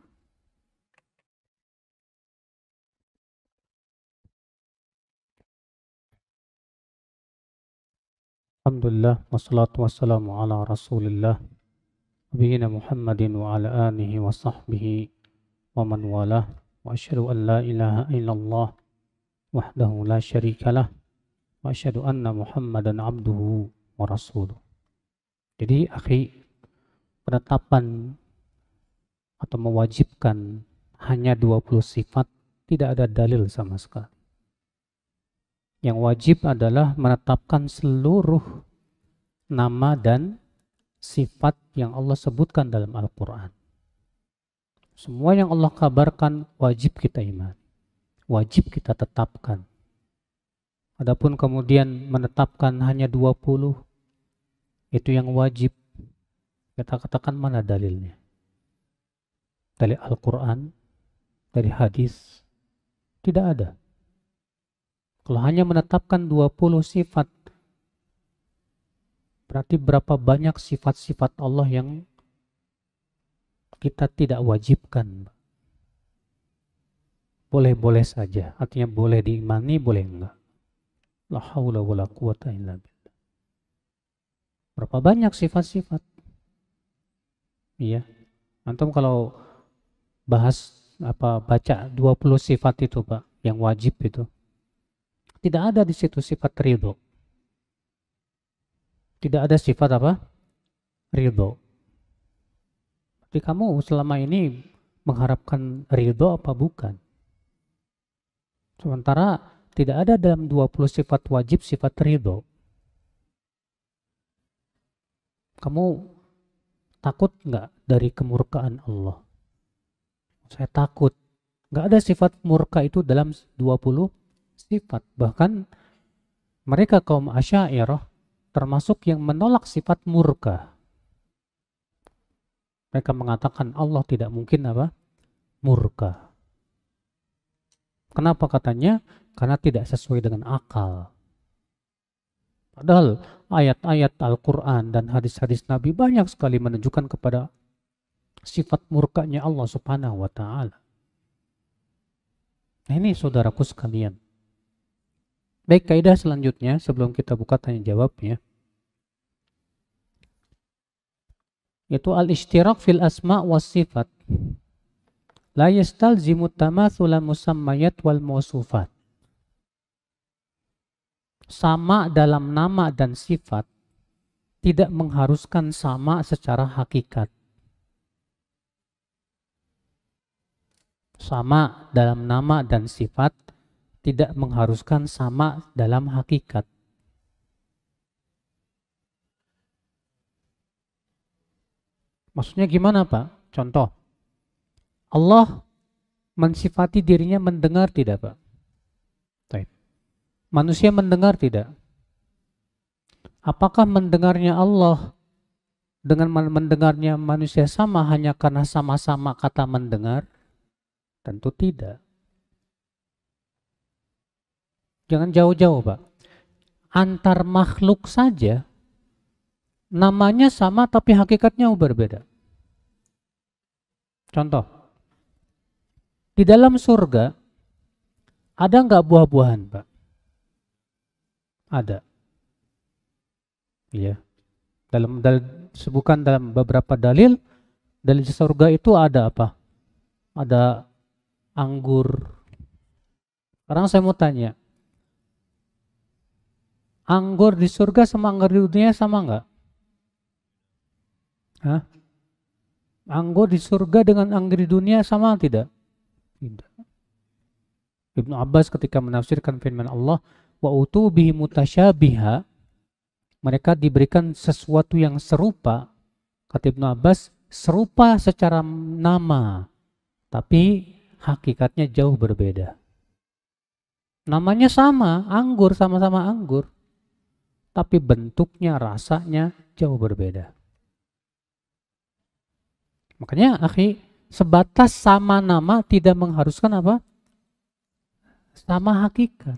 Alhamdulillah, wassalatu wassalamu ala rasulillah nabiyina Muhammadin wa ala alihi wa sahbihi wa man walah wa asyhadu an la ilaha illallah wahdahu la syarikalah wa asyhadu anna Muhammadan abduhu wa rasuluh. Jadi akhi, penetapan atau mewajibkan hanya 20 sifat tidak ada dalil sama sekali. Yang wajib adalah menetapkan seluruh nama dan sifat yang Allah sebutkan dalam Al-Quran. Semua yang Allah kabarkan wajib kita iman, wajib kita tetapkan. Adapun kemudian menetapkan hanya 20, itu yang wajib. Kita katakan mana dalilnya? Dari Al-Quran, dari hadis, tidak ada. Kalau hanya menetapkan 20 sifat, berarti berapa banyak sifat-sifat Allah yang kita tidak wajibkan. Boleh-boleh saja, artinya boleh diimani, boleh enggak. La haula wala quwata illa billah. Berapa banyak sifat-sifat? Iya. Antum kalau baca 20 sifat itu, Pak, yang wajib itu, tidak ada di situ sifat ridho. Tidak ada sifat apa? Ridho. Jadi kamu selama ini mengharapkan ridho apa bukan? Sementara tidak ada dalam 20 sifat wajib sifat ridho. Kamu takut nggak dari kemurkaan Allah? Saya takut. Nggak ada sifat murka itu dalam 20 sifat. Bahkan mereka kaum Asy'ariyah termasuk yang menolak sifat murka. Mereka mengatakan Allah tidak mungkin apa? Murka. Kenapa katanya? Karena tidak sesuai dengan akal. Padahal ayat-ayat Al-Quran dan hadis-hadis Nabi banyak sekali menunjukkan kepada sifat murkanya Allah Subhanahu wa Ta'ala. Nah, ini saudaraku sekalian. Baik, kaidah selanjutnya sebelum kita buka tanya jawabnya, yaitu al-ishtirak fil asma' was sifat la yastalzimu tamathula musammayat wal mausufat. Sama dalam nama dan sifat tidak mengharuskan sama secara hakikat. Sama dalam nama dan sifat tidak mengharuskan sama dalam hakikat. Maksudnya gimana, Pak? Contoh, Allah mensifati dirinya mendengar tidak, Pak? Baik. Manusia mendengar tidak? Apakah mendengarnya Allah dengan mendengarnya manusia sama hanya karena sama-sama kata mendengar? Tentu tidak. Jangan jauh-jauh, Pak. Antar makhluk saja namanya sama tapi hakikatnya berbeda. Contoh, di dalam surga ada nggak buah-buahan, Pak? Ada. Iya. Sebutkan dalam beberapa dalil surga itu ada apa? Ada anggur. Sekarang saya mau tanya, anggur di surga sama anggur di dunia sama nggak? Hah? Anggur di surga dengan anggur di dunia sama tidak? Tidak. Ibnu Abbas ketika menafsirkan firman Allah, wa utu bihi mutasyabiha, mereka diberikan sesuatu yang serupa. Kata Ibnu Abbas, serupa secara nama, tapi hakikatnya jauh berbeda. Namanya sama, anggur, sama-sama anggur, tapi bentuknya, rasanya jauh berbeda. Makanya, akhi, sebatas sama nama tidak mengharuskan apa? Sama hakikat.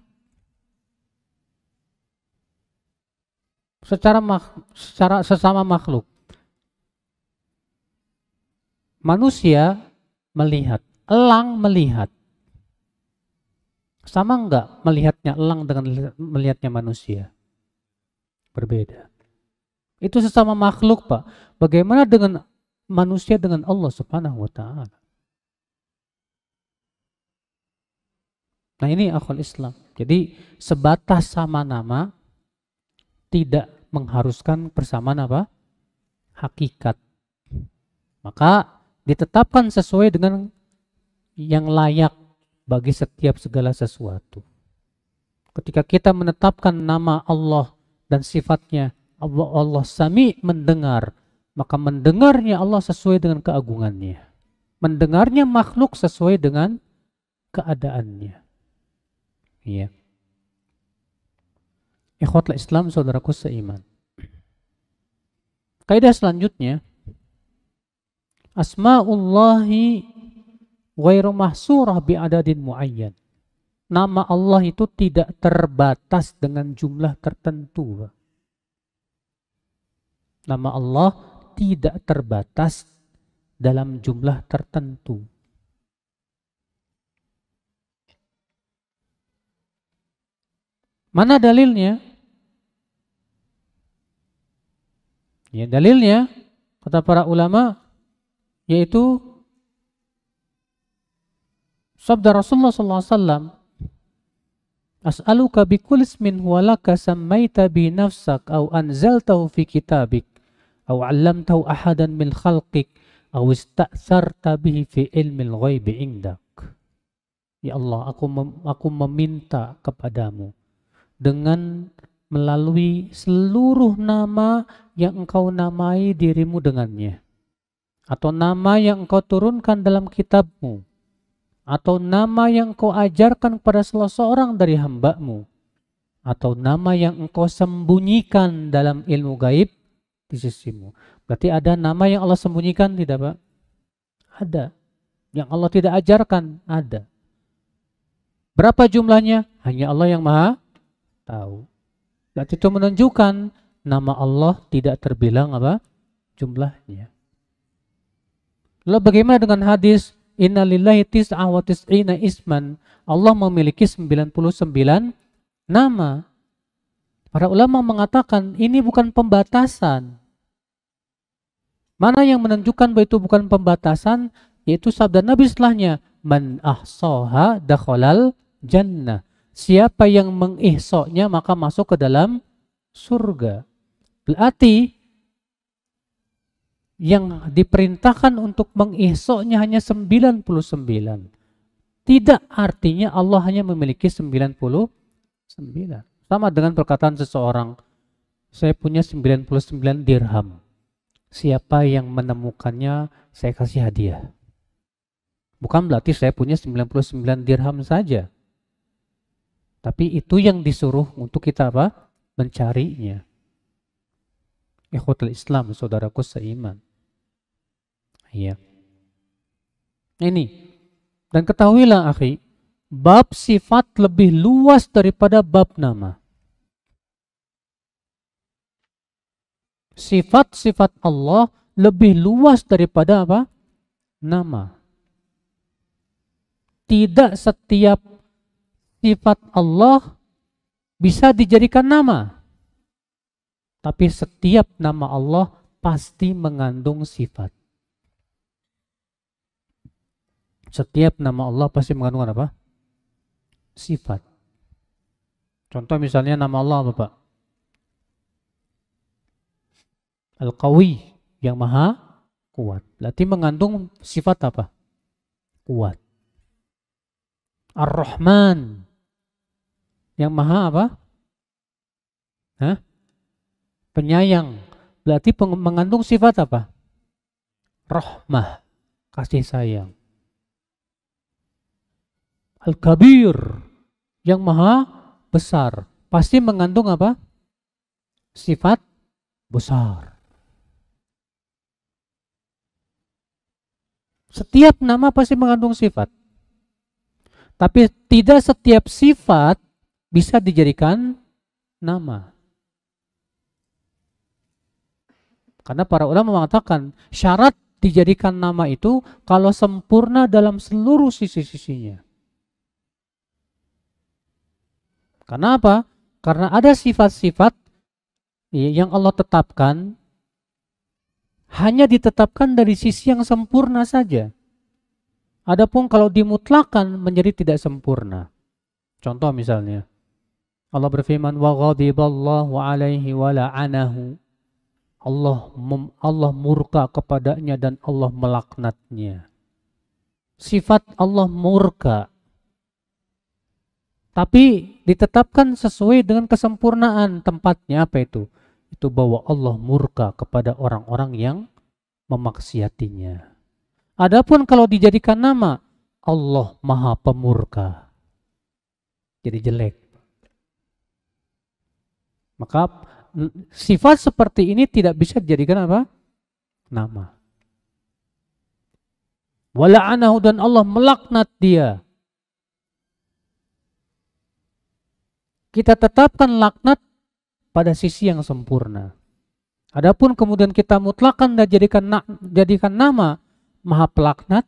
Secara sesama makhluk. Manusia melihat, elang melihat. Sama enggak melihatnya elang dengan melihatnya manusia? Berbeda. Itu sesama makhluk, Pak. Bagaimana dengan manusia dengan Allah Subhanahu wa taala? Nah, ini akhwal Islam. Jadi sebatas sama nama tidak mengharuskan persamaan apa? Hakikat. Maka ditetapkan sesuai dengan yang layak bagi setiap segala sesuatu. Ketika kita menetapkan nama Allah dan sifatnya, Allah Sami, mendengar, maka mendengarnya Allah sesuai dengan keagungannya. Mendengarnya makhluk sesuai dengan keadaannya. Iya. Ikhwatul Islam, saudaraku seiman. Kaidah selanjutnya, Asma'ullahi ghairu mahsurah bi'adadin muayyan. Nama Allah itu tidak terbatas dengan jumlah tertentu. Nama Allah tidak terbatas dalam jumlah tertentu. Mana dalilnya? Ya, dalilnya kata para ulama yaitu sabda Rasulullah SAW, As'aluka bikulli ismin huwa laka sammaita bi nafsak au anzaltahu fi kitabik au 'allamtahu ahadan min khalqik au ista'sarta bihi fi ilmil ghaibi indak. Ya Allah, aku meminta kepadamu dengan melalui seluruh nama yang engkau namai dirimu dengannya, atau nama yang engkau turunkan dalam kitabmu, atau nama yang engkau ajarkan kepada salah seorang dari hamba-Mu, atau nama yang engkau sembunyikan dalam ilmu gaib di sisimu. Berarti ada nama yang Allah sembunyikan, tidak Pak? Ada. Yang Allah tidak ajarkan, ada. Berapa jumlahnya? Hanya Allah yang maha tahu. Berarti itu menunjukkan nama Allah tidak terbilang apa? Jumlahnya. Lalu bagaimana dengan hadis Inna lillahi tis'a wa tis'ina isman? Allah memiliki 99 nama. Para ulama mengatakan ini bukan pembatasan. Mana yang menunjukkan bahwa itu bukan pembatasan? Yaitu sabda Nabi setelahnya, Man ahsaha dakhalal jannah. Siapa yang mengihsoknya maka masuk ke dalam surga. Berarti yang diperintahkan untuk mengihsoknya hanya 99. Tidak artinya Allah hanya memiliki 99. Sama dengan perkataan seseorang, saya punya 99 dirham. Siapa yang menemukannya saya kasih hadiah. Bukan berarti saya punya 99 dirham saja. Tapi itu yang disuruh untuk kita apa? Mencarinya. Ikhwatul Islam, saudaraku seiman. Iya. Ini. Dan ketahuilah akhi, bab sifat lebih luas daripada bab nama. Sifat-sifat Allah lebih luas daripada apa? Nama. Tidak setiap sifat Allah bisa dijadikan nama. Tapi setiap nama Allah pasti mengandung sifat. Setiap nama Allah pasti mengandung apa? Sifat. Contoh misalnya nama Allah apa Pak? Al-Qawi, yang maha kuat. Berarti mengandung sifat apa? Kuat. Ar-Rahman, yang maha apa? Hah? Penyayang. Berarti mengandung sifat apa? Rahmah, kasih sayang. Al-Kabir, yang maha besar, pasti mengandung apa? sifat besar. Setiap nama pasti mengandung sifat. Tapi tidak setiap sifat bisa dijadikan nama. Karena para ulama mengatakan syarat dijadikan nama itu kalau sempurna dalam seluruh sisi-sisinya. Karena apa? Karena ada sifat-sifat yang Allah tetapkan hanya ditetapkan dari sisi yang sempurna saja. Adapun kalau dimutlakan menjadi tidak sempurna. Contoh misalnya, Allah berfirman, wa ghadiballahu alaihi wa la'anahu. Allah murka kepadanya dan Allah melaknatnya. Sifat Allah murka. Tapi ditetapkan sesuai dengan kesempurnaan tempatnya. Apa itu? Itu bahwa Allah murka kepada orang-orang yang memaksiatinya. Adapun kalau dijadikan nama, Allah Maha Pemurka. Jadi jelek. Maka sifat seperti ini tidak bisa dijadikan apa? Nama. Wala'anahu, dan Allah melaknat dia. Kita tetapkan laknat pada sisi yang sempurna. Adapun kemudian kita mutlakan dan jadikan nama Maha Pelaknat,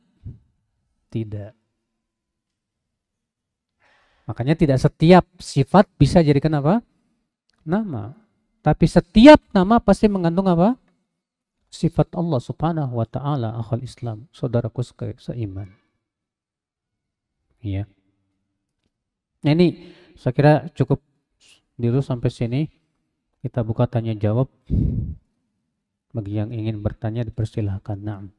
tidak. Makanya tidak setiap sifat bisa jadikan apa? Nama. Tapi setiap nama pasti mengandung apa? Sifat Allah Subhanahu wa taala, akhul Islam, saudaraku seiman. Iya. Nah, ini saya kira cukup dulu sampai sini. Kita buka tanya jawab. Bagi yang ingin bertanya dipersilahkan. Naam.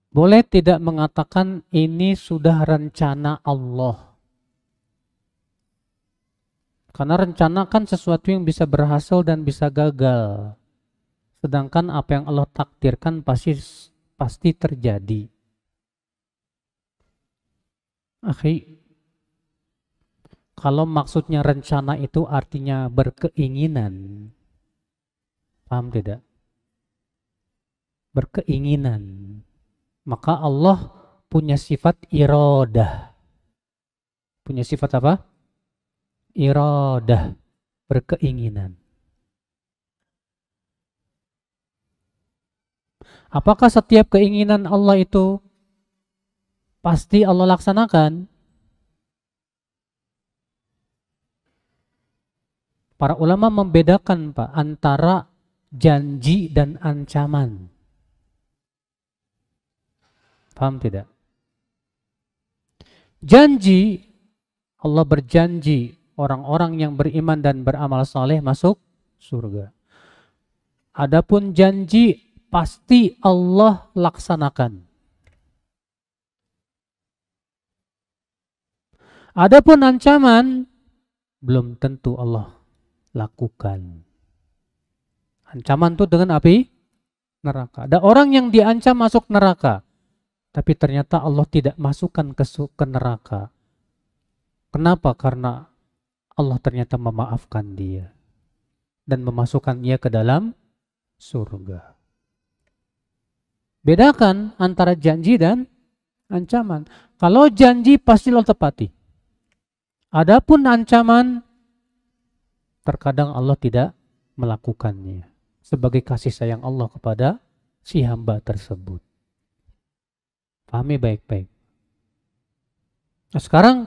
Boleh tidak mengatakan ini sudah rencana Allah? Karena rencana kan sesuatu yang bisa berhasil dan bisa gagal. Sedangkan apa yang Allah takdirkan pasti terjadi. Akhi, kalau maksudnya rencana itu artinya berkeinginan. Paham tidak? Berkeinginan. Maka Allah punya sifat iradah. Punya sifat apa? Iradah, berkeinginan. Apakah setiap keinginan Allah itu pasti Allah laksanakan? Para ulama membedakan, Pak, antara janji dan ancaman. Paham tidak? Janji, Allah berjanji orang-orang yang beriman dan beramal saleh masuk surga. Adapun janji pasti Allah laksanakan. Adapun ancaman belum tentu Allah lakukan. Ancaman itu dengan api neraka. Ada orang yang diancam masuk neraka, tapi ternyata Allah tidak masukkan ke neraka. Kenapa? Karena Allah ternyata memaafkan dia dan memasukkan dia ke dalam surga. Bedakan antara janji dan ancaman. Kalau janji pasti Allah tepati. Adapun ancaman terkadang Allah tidak melakukannya sebagai kasih sayang Allah kepada si hamba tersebut. Pahami baik-baik. Nah, sekarang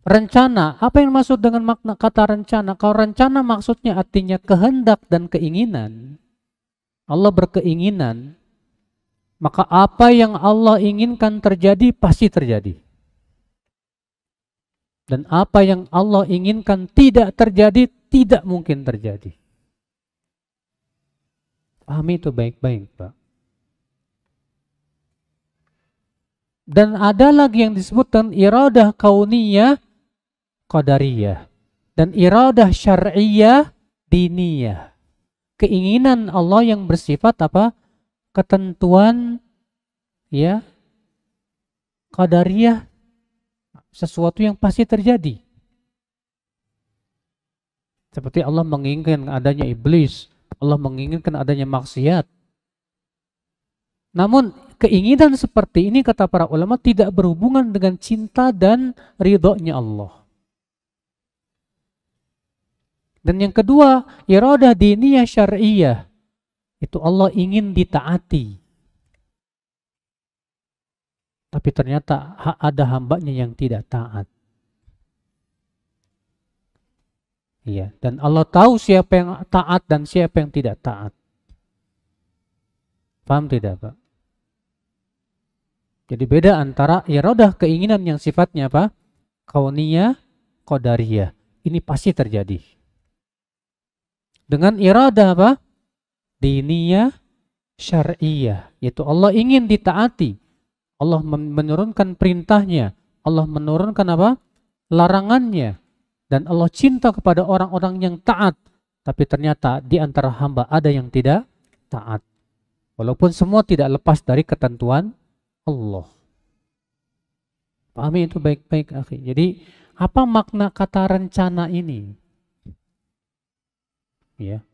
rencana, apa yang maksud dengan makna kata rencana? Kalau rencana maksudnya artinya kehendak dan keinginan. Allah berkeinginan, maka apa yang Allah inginkan terjadi pasti terjadi. Dan apa yang Allah inginkan tidak terjadi, tidak mungkin terjadi. Pahami itu baik-baik, Pak. Dan ada lagi yang disebut dengan iradah kauniyah qadariyah dan iradah syar'iyah diniyah. Keinginan Allah yang bersifat apa? Ketentuan, ya, qadariyah, sesuatu yang pasti terjadi. Seperti Allah menginginkan adanya iblis, Allah menginginkan adanya maksiat. Namun keinginan seperti ini kata para ulama tidak berhubungan dengan cinta dan ridhonya Allah. Dan yang kedua, iradah diniyah syar'iyah. Itu Allah ingin ditaati. Tapi ternyata ada hambanya yang tidak taat. Iya, dan Allah tahu siapa yang taat dan siapa yang tidak taat. Paham tidak, Pak? Jadi beda antara iradah keinginan yang sifatnya apa? Kauniyah, qadariyah. Ini pasti terjadi. Dengan iradah apa? Diniyah, syar'iyah. Yaitu Allah ingin ditaati. Allah menurunkan perintahnya. Allah menurunkan apa? Larangannya. Dan Allah cinta kepada orang-orang yang taat. Tapi ternyata di antara hamba ada yang tidak taat. Walaupun semua tidak lepas dari ketentuan Allah. Pahami itu baik-baik, akhi. Jadi apa makna kata rencana ini? Ya.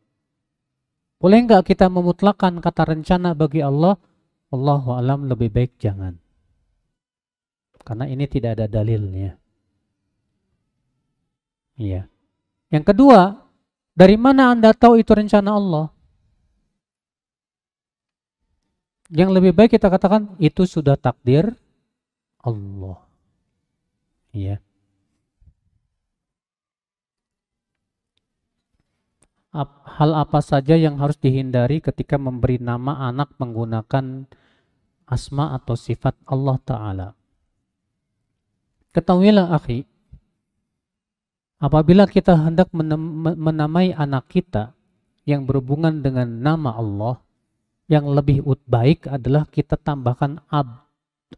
Boleh nggak kita memutlakan kata rencana bagi Allah? Allahu a'lam, lebih baik jangan. Karena ini tidak ada dalilnya. Iya. Yang kedua, dari mana Anda tahu itu rencana Allah? Yang lebih baik kita katakan itu sudah takdir Allah. Iya. Hal apa saja yang harus dihindari ketika memberi nama anak menggunakan asma atau sifat Allah Ta'ala? Ketahuilah, akhi, apabila kita hendak menamai anak kita yang berhubungan dengan nama Allah, yang lebih baik adalah kita tambahkan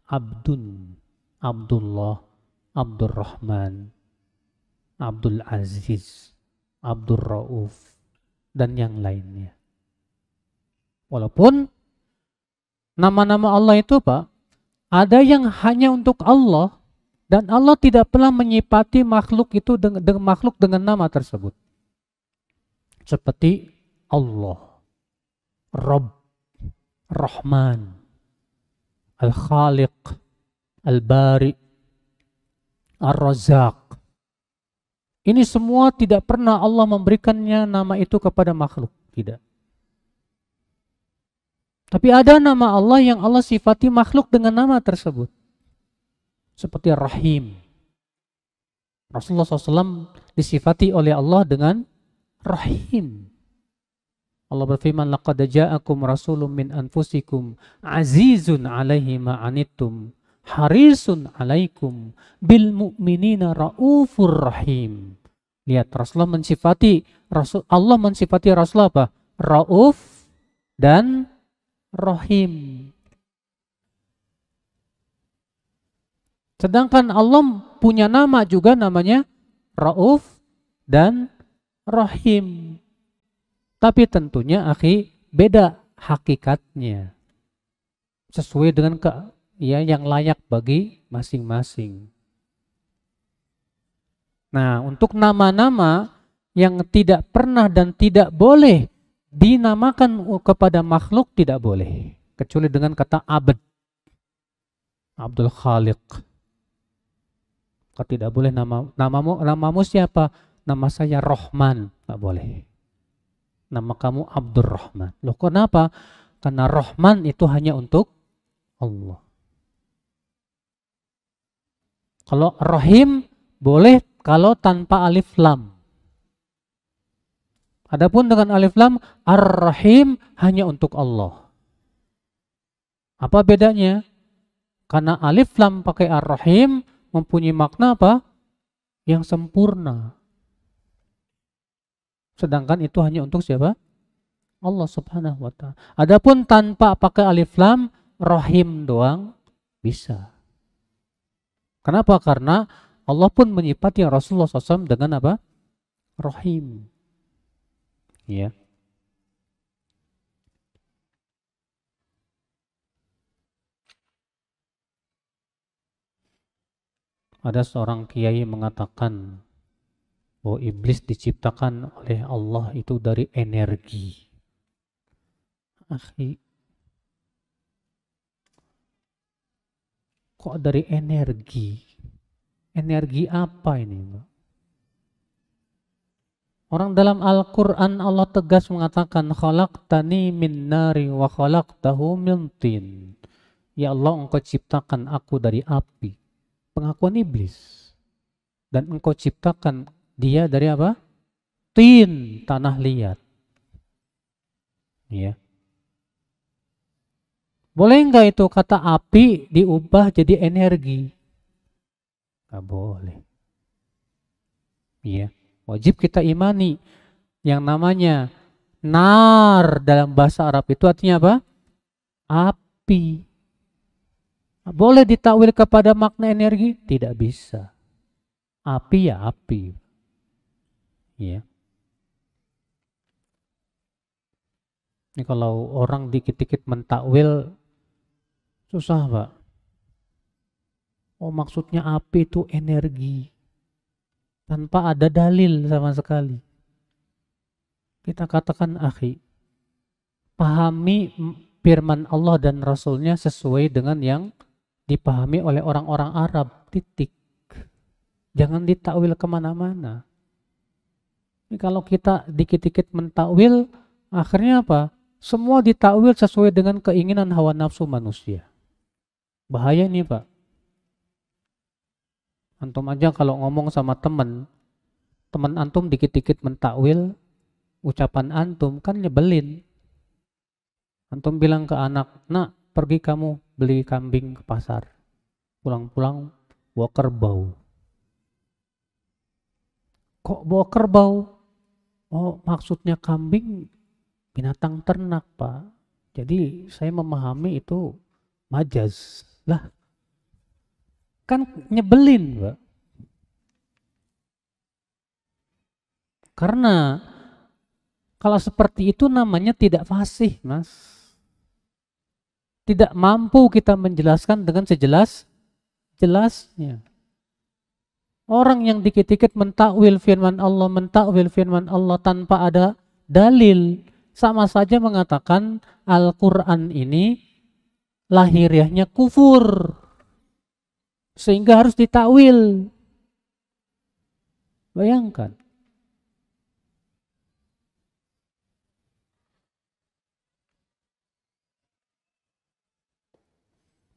Abdun, Abdullah, Abdurrahman, Abdul Aziz, Abdul Rauf, dan yang lainnya. Walaupun nama-nama Allah itu, Pak, ada yang hanya untuk Allah, dan Allah tidak pernah menyifati makhluk itu dengan nama tersebut. Seperti Allah, Rabb, Rahman, Al-Khaliq, Al-Bari, Ar-Razzaq. Ini semua tidak pernah Allah memberikannya nama itu kepada makhluk. Tidak. Tapi ada nama Allah yang Allah sifati makhluk dengan nama tersebut. Seperti Rahim. Rasulullah SAW disifati oleh Allah dengan Rahim. Allah berfirman, laqad ja'akum rasulun min anfusikum azizun 'alaihi ma 'anittum harisun 'alaikum bil mu'minina raufur rahim. Lihat, Rasulullah mensifati Allah mensifati Rasulullah apa? Rauf dan Rahim. Sedangkan Allah punya nama juga, namanya Rauf dan Rahim. Tapi tentunya, akhi, beda hakikatnya. Sesuai dengan yang layak bagi masing-masing. Nah, untuk nama-nama yang tidak pernah dan tidak boleh dinamakan kepada makhluk, tidak boleh. Kecuali dengan kata abd. Abdul Khaliq. Tidak boleh namamu siapa? Nama saya Rahman, tak boleh. Nama kamu Abdurrahman. Loh, kenapa? Karena Rahman itu hanya untuk Allah. Kalau Rahim boleh kalau tanpa alif lam. Adapun dengan alif lam, Ar-Rahim hanya untuk Allah. Apa bedanya? Karena alif lam pakai Ar-Rahim mempunyai makna apa? Yang sempurna. Sedangkan itu hanya untuk siapa? Allah Subhanahu wa ta'ala. Adapun tanpa pakai alif lam, Rahim doang bisa. Kenapa? Karena Allah pun menyifati Rasulullah SAW dengan apa? Rahim. Ya. Ada seorang kiai mengatakan bahwa iblis diciptakan oleh Allah itu dari energi. Akhi, kok dari energi? Energi apa ini, Mbak? Orang dalam Al-Quran Allah tegas mengatakan khalaqtani min nari wa khalaqtahu min tin. Ya Allah, engkau ciptakan aku dari api. Pengakuan iblis. Dan engkau ciptakan dia dari apa? Tin, tanah liat. Ya. Boleh enggak itu kata api diubah jadi energi? Enggak boleh. Ya. Wajib kita imani yang namanya nar dalam bahasa Arab itu artinya apa? Api. Boleh ditakwil kepada makna energi? Tidak bisa. Api ya api. Ya. Ini kalau orang dikit-dikit mentakwil susah, Pak. Oh, maksudnya api itu energi. Tanpa ada dalil sama sekali. Kita katakan, akhi, pahami firman Allah dan Rasulnya sesuai dengan yang dipahami oleh orang-orang Arab. Titik. Jangan ditakwil kemana-mana. Ini kalau kita dikit-dikit mentakwil, akhirnya apa? Semua ditakwil sesuai dengan keinginan hawa nafsu manusia. Bahaya nih, Pak. Antum aja kalau ngomong sama teman antum dikit-dikit mentakwil ucapan antum, kan nyebelin. Antum bilang ke anak, nak pergi kamu beli kambing ke pasar. Pulang-pulang bawa kerbau. Kok bawa kerbau? Oh, maksudnya kambing binatang ternak, Pak. Jadi saya memahami itu majaz. Lah, kan nyebelin, Pak. Karena kalau seperti itu namanya tidak fasih, Mas. Tidak mampu kita menjelaskan dengan sejelas-jelasnya. Orang yang dikit-dikit mentakwil firman Allah tanpa ada dalil, sama saja mengatakan Al-Quran ini lahiriahnya kufur. Sehingga harus ditakwil. Bayangkan.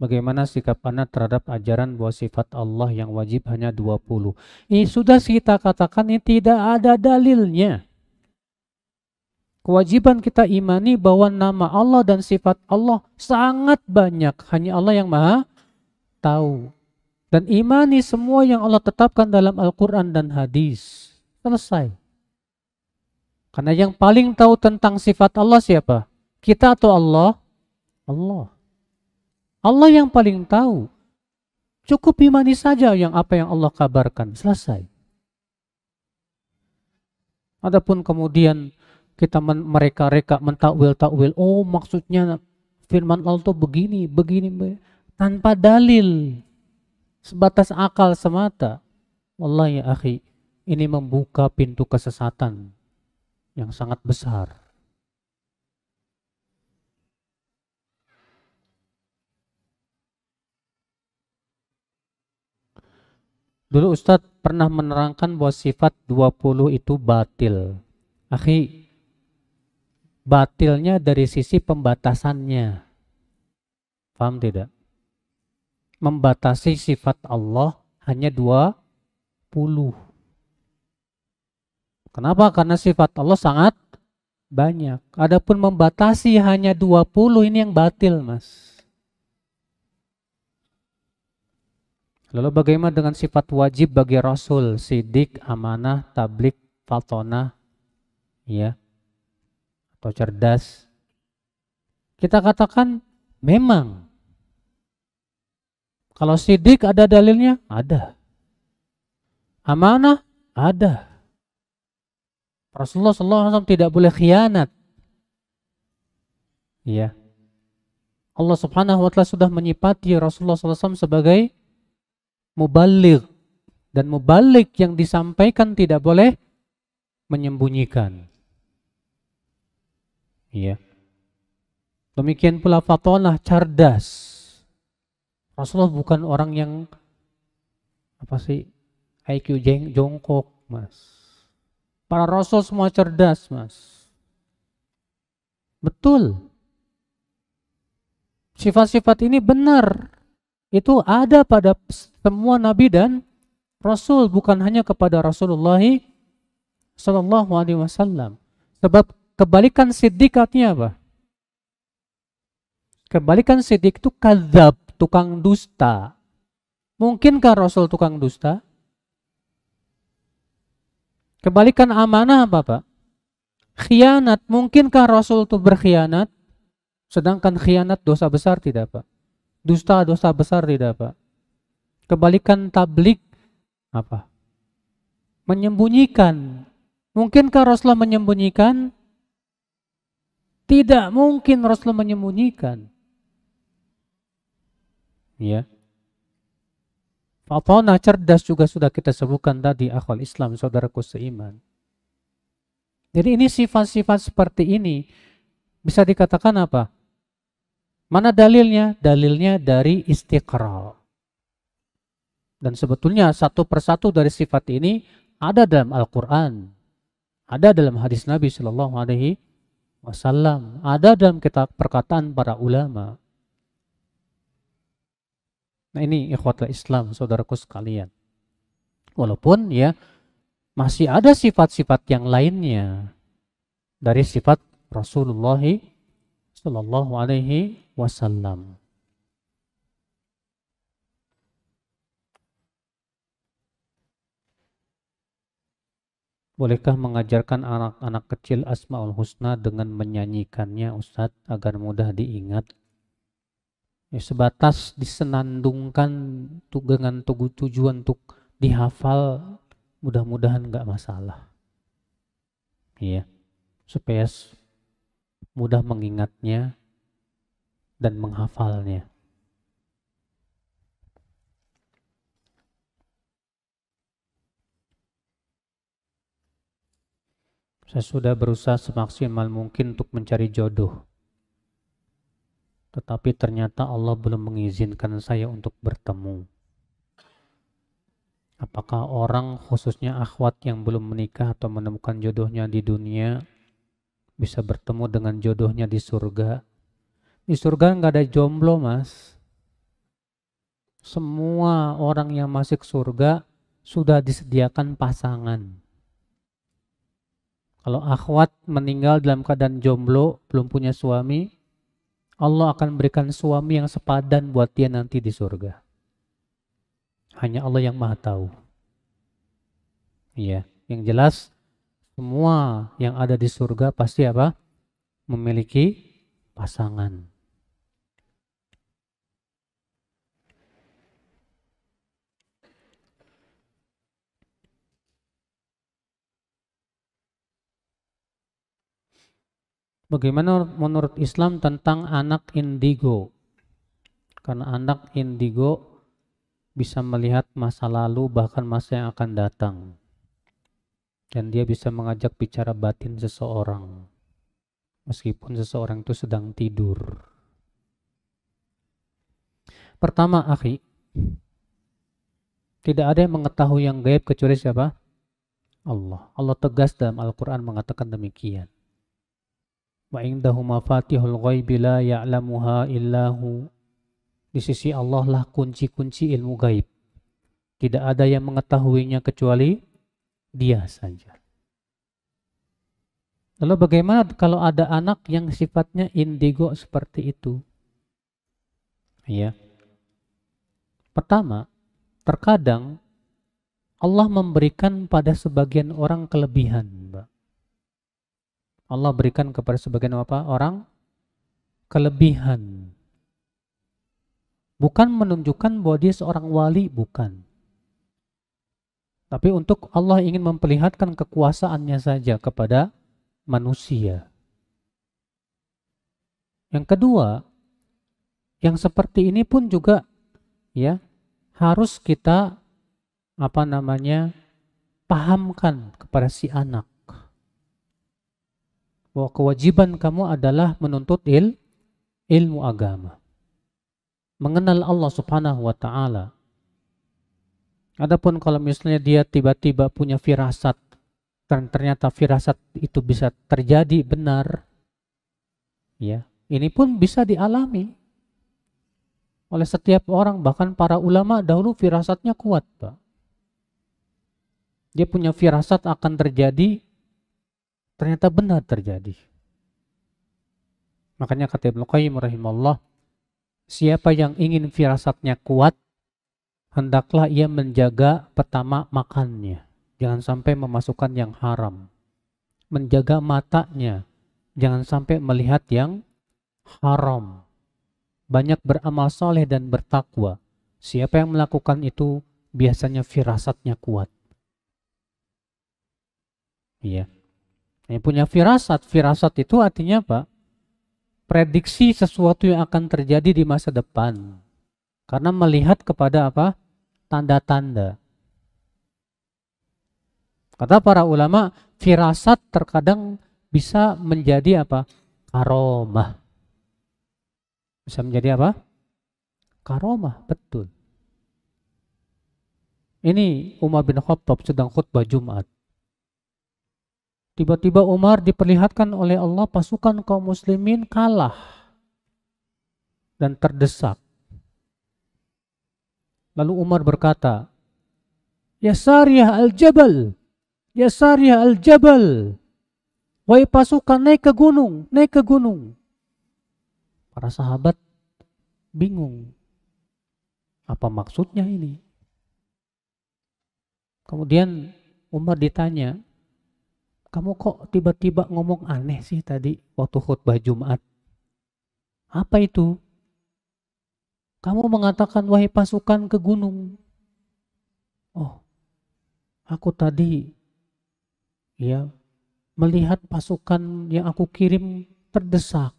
Bagaimana sikap Anda terhadap ajaran bahwa sifat Allah yang wajib hanya 20? Ini sudah kita katakan ini tidak ada dalilnya. Kewajiban kita imani bahwa nama Allah dan sifat Allah sangat banyak. Hanya Allah yang maha tahu. Dan imani semua yang Allah tetapkan dalam Al-Quran dan hadis. Selesai. Karena yang paling tahu tentang sifat Allah siapa? Kita atau Allah? Allah. Allah yang paling tahu. Cukup imani saja apa yang Allah kabarkan. Selesai. Adapun kemudian kita mereka-reka mentakwil-takwil. Oh, maksudnya firman Allah itu begini. Tanpa dalil. Sebatas akal semata. Wallahi ya akhi, ini membuka pintu kesesatan yang sangat besar. Dulu Ustadz pernah menerangkan bahwa sifat 20 itu batil. Akhi, batilnya dari sisi pembatasannya. Paham tidak? Membatasi sifat Allah hanya 20. Kenapa? Karena sifat Allah sangat banyak. Adapun membatasi hanya 20 ini yang batil, Mas. Lalu bagaimana dengan sifat wajib bagi Rasul? Sidik, amanah, tablik, fatonah, ya, atau cerdas. Kita katakan memang. Kalau sidik ada dalilnya? Ada. Amanah? Ada. Rasulullah SAW tidak boleh khianat. Ya. Allah Subhanahu wa taala sudah menyifati Rasulullah SAW sebagai mubaligh, dan mubaligh yang disampaikan tidak boleh menyembunyikan. Ya. Demikian pula Fatonah cerdas. Rasulullah bukan orang yang IQ jongkok, Mas. Para rasul semua cerdas, Mas. Betul. Sifat-sifat ini benar. Itu ada pada semua nabi dan rasul, bukan hanya kepada Rasulullah sallallahu alaihi wasallam. Sebab kebalikan siddiq artinya apa? Kebalikan siddiq itu kadzab, tukang dusta. Mungkinkah Rasul tukang dusta? Kebalikan amanah apa, Pak? Khianat. Mungkinkah Rasul itu berkhianat? Sedangkan khianat dosa besar tidak, Pak? Dusta dosa besar tidak, Pak? Kebalikan tablik apa? Menyembunyikan. Mungkinkah Rasulullah menyembunyikan? Tidak mungkin Rasulullah menyembunyikan. Ya. Fatonah cerdas juga sudah kita sebutkan tadi, akhwal Islam, saudaraku seiman. Jadi ini sifat-sifat seperti ini bisa dikatakan apa? Mana dalilnya? Dalilnya dari istiqra. Dan sebetulnya satu persatu dari sifat ini ada dalam Al-Quran, ada dalam hadis Nabi Shallallahu Alaihi Wasallam, ada dalam kitab perkataan para ulama. Nah ini ikhwatul Islam, saudaraku sekalian. Walaupun ya masih ada sifat-sifat yang lainnya dari sifat Rasulullah Sallallahu Alaihi Wasallam. Bolehkah mengajarkan anak-anak kecil Asmaul Husna dengan menyanyikannya, Ustadz, agar mudah diingat? Ya, sebatas disenandungkan dengan tujuan untuk dihafal, mudah-mudahan nggak masalah. Iya, supaya mudah mengingatnya dan menghafalnya. Saya sudah berusaha semaksimal mungkin untuk mencari jodoh. Tetapi ternyata Allah belum mengizinkan saya untuk bertemu. Apakah orang, khususnya akhwat yang belum menikah atau menemukan jodohnya di dunia, bisa bertemu dengan jodohnya di surga? Di surga nggak ada jomblo, Mas. Semua orang yang masuk surga sudah disediakan pasangan. Kalau akhwat meninggal dalam keadaan jomblo, belum punya suami, Allah akan berikan suami yang sepadan buat dia nanti di surga. Hanya Allah yang Maha tahu. Iya, yang jelas semua yang ada di surga pasti apa? Memiliki pasangan. Bagaimana menurut Islam tentang anak indigo? Karena anak indigo bisa melihat masa lalu, bahkan masa yang akan datang. Dan dia bisa mengajak bicara batin seseorang, meskipun seseorang itu sedang tidur. Pertama, akhi, tidak ada yang mengetahui yang gaib kecuali siapa? Allah. Allah tegas dalam Al-Quran mengatakan demikian. Wa indahu mafatihul ghaibi la ya'lamuha illahu. Di sisi Allah lah kunci-kunci ilmu gaib. Tidak ada yang mengetahuinya kecuali Dia saja. Lalu bagaimana kalau ada anak yang sifatnya indigo seperti itu? Ya. Pertama, terkadang Allah memberikan pada sebagian orang kelebihan, Mbak. Allah berikan kepada sebagian orang kelebihan. Bukan menunjukkan bahwa dia seorang wali, bukan. Tapi untuk Allah ingin memperlihatkan kekuasaannya saja kepada manusia. Yang kedua, yang seperti ini pun juga ya harus kita pahamkan kepada si anak bahwa kewajiban kamu adalah menuntut ilmu agama, mengenal Allah Subhanahu wa taala. Adapun kalau misalnya dia tiba-tiba punya firasat dan ternyata firasat itu bisa terjadi benar, ya, ini pun bisa dialami oleh setiap orang, bahkan para ulama dahulu firasatnya kuat, Pak. Dia punya firasat akan terjadi, ternyata benar terjadi. Makanya kata Ibnu Qayyim rahimahullah, siapa yang ingin firasatnya kuat, hendaklah ia menjaga pertama makannya. Jangan sampai memasukkan yang haram. Menjaga matanya. Jangan sampai melihat yang haram. Banyak beramal soleh dan bertakwa. Siapa yang melakukan itu biasanya firasatnya kuat. Iya. Yang punya firasat. Firasat itu artinya apa? Prediksi sesuatu yang akan terjadi di masa depan. Karena melihat kepada apa? Tanda-tanda. Kata para ulama, firasat terkadang bisa menjadi apa? Karomah. Bisa menjadi apa? Karomah, betul. Ini Umar bin Khattab sedang khutbah Jumat. Tiba-tiba Umar diperlihatkan oleh Allah pasukan kaum muslimin kalah dan terdesak. Lalu Umar berkata, "Ya Sariyah al-Jabal, ya Sariyah al-Jabal, wahai pasukan naik ke gunung, naik ke gunung." Para sahabat bingung, apa maksudnya ini? Kemudian Umar ditanya, "Kamu kok tiba-tiba ngomong aneh sih tadi waktu khutbah Jumat? Apa itu? Kamu mengatakan wahai pasukan ke gunung." "Oh, aku tadi ya melihat pasukan yang aku kirim terdesak.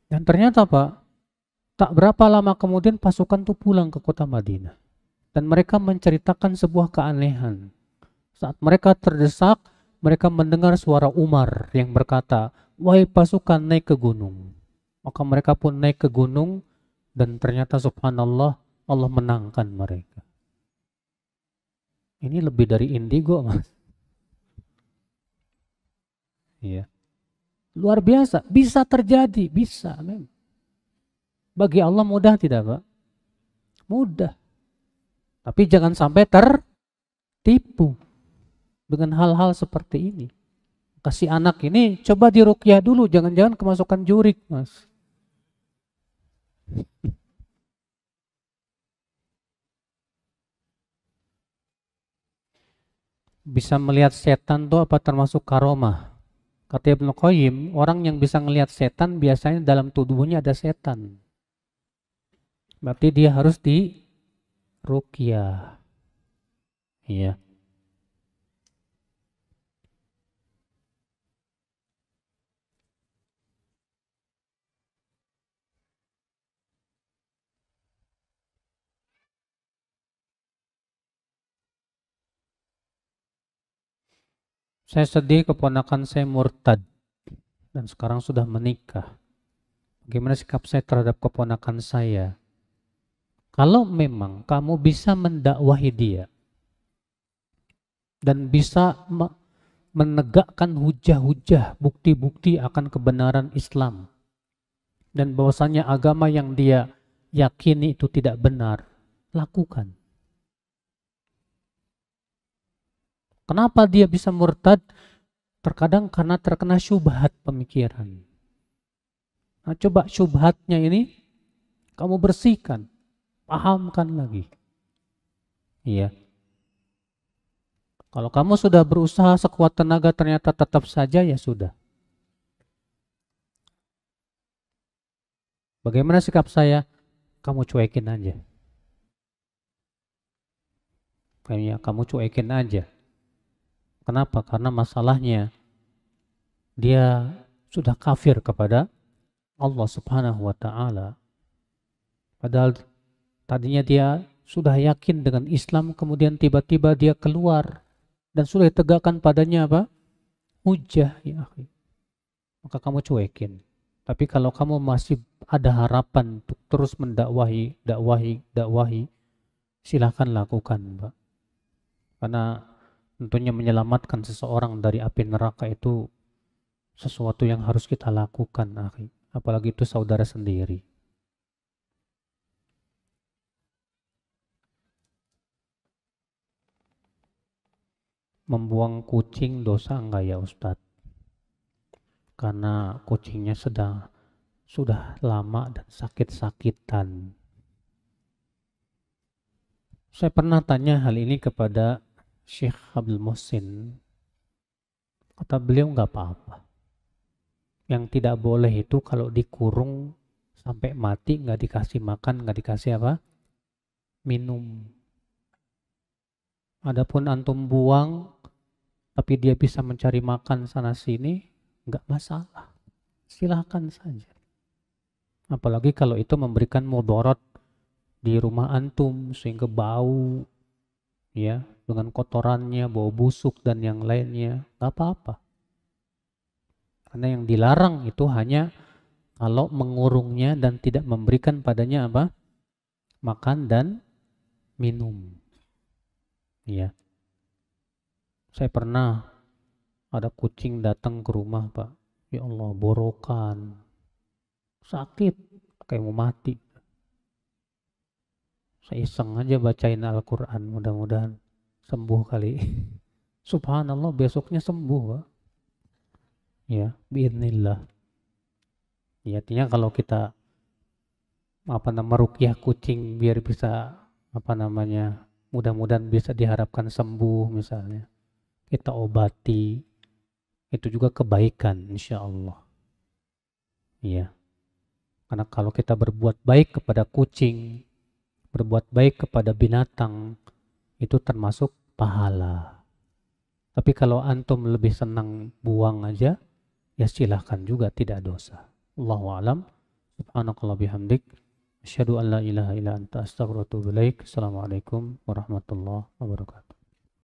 Dan ternyata Pak, tak berapa lama kemudian pasukan itu pulang ke kota Madinah. Dan mereka menceritakan sebuah keanehan. Saat mereka terdesak, mereka mendengar suara Umar yang berkata, wahai pasukan naik ke gunung." Maka mereka pun naik ke gunung dan ternyata subhanallah Allah menangkan mereka. Ini lebih dari indigo, Mas. Iya. Luar biasa, bisa terjadi, bisa. Bagi Allah mudah tidak, Pak? Mudah. Tapi jangan sampai tertipu dengan hal-hal seperti ini. Kasih anak ini coba diruqyah dulu, jangan-jangan kemasukan jurik, Mas. Bisa melihat setan tuh apa termasuk karomah? Kata Ibnu Qayyim, orang yang bisa melihat setan biasanya dalam tubuhnya ada setan. Berarti dia harus diruqyah. Iya. Saya sedih keponakan saya murtad dan sekarang sudah menikah. Bagaimana sikap saya terhadap keponakan saya? Kalau memang kamu bisa mendakwahi dia dan bisa menegakkan hujah-hujah, bukti-bukti akan kebenaran Islam dan bahwasanya agama yang dia yakini itu tidak benar, lakukan. Kenapa dia bisa murtad? Terkadang karena terkena syubhat pemikiran. Nah, coba syubhatnya ini kamu bersihkan, pahamkan lagi. Iya. Kalau kamu sudah berusaha sekuat tenaga ternyata tetap saja, ya sudah. Bagaimana sikap saya? Kamu cuekin aja. kayaknya kamu cuekin aja. Kenapa? Karena masalahnya dia sudah kafir kepada Allah Subhanahu wa taala. Padahal tadinya dia sudah yakin dengan Islam, kemudian tiba-tiba dia keluar dan sudah ditegakkan padanya apa? Hujjah, ya akhi. Maka kamu cuekin. Tapi kalau kamu masih ada harapan untuk terus dakwahi, silahkan lakukan, Pak. Karena tentunya menyelamatkan seseorang dari api neraka itu sesuatu yang harus kita lakukan, akhi. Apalagi itu saudara sendiri. Membuang kucing dosa enggak ya Ustadz? Karena kucingnya sudah lama dan sakit-sakitan. Saya pernah tanya hal ini kepada Syekh Abdul Muhsin. Kata beliau enggak apa-apa. Yang tidak boleh itu kalau dikurung sampai mati, enggak dikasih makan, enggak dikasih apa? Minum. Adapun antum buang tapi dia bisa mencari makan sana sini, enggak masalah. Silahkan saja. Apalagi kalau itu memberikan mudarat di rumah antum sehingga bau, ya, dengan kotorannya, bau busuk dan yang lainnya, enggak apa-apa. Karena yang dilarang itu hanya kalau mengurungnya dan tidak memberikan padanya apa? Makan dan minum. Ya. Saya pernah ada kucing datang ke rumah, Pak. Ya Allah, borokan. Sakit, kayak mau mati. Saya iseng aja bacain Al-Quran, mudah-mudahan sembuh kali. Subhanallah, besoknya sembuh, Pak. Ya, biiznillah. Ya, artinya kalau kita meruqyah kucing biar bisa mudah-mudahan bisa diharapkan sembuh misalnya. Kita obati, itu juga kebaikan insya Allah. Iya. Karena kalau kita berbuat baik kepada kucing, berbuat baik kepada binatang, itu termasuk pahala. Tapi kalau antum lebih senang buang aja, ya silahkan juga, tidak dosa. Allahu a'lam. Subhanakallah bihamdik. Asyhadu an la ilaha illa anta astaghfiruka wa atubu ilaik. Assalamualaikum warahmatullahi wabarakatuh.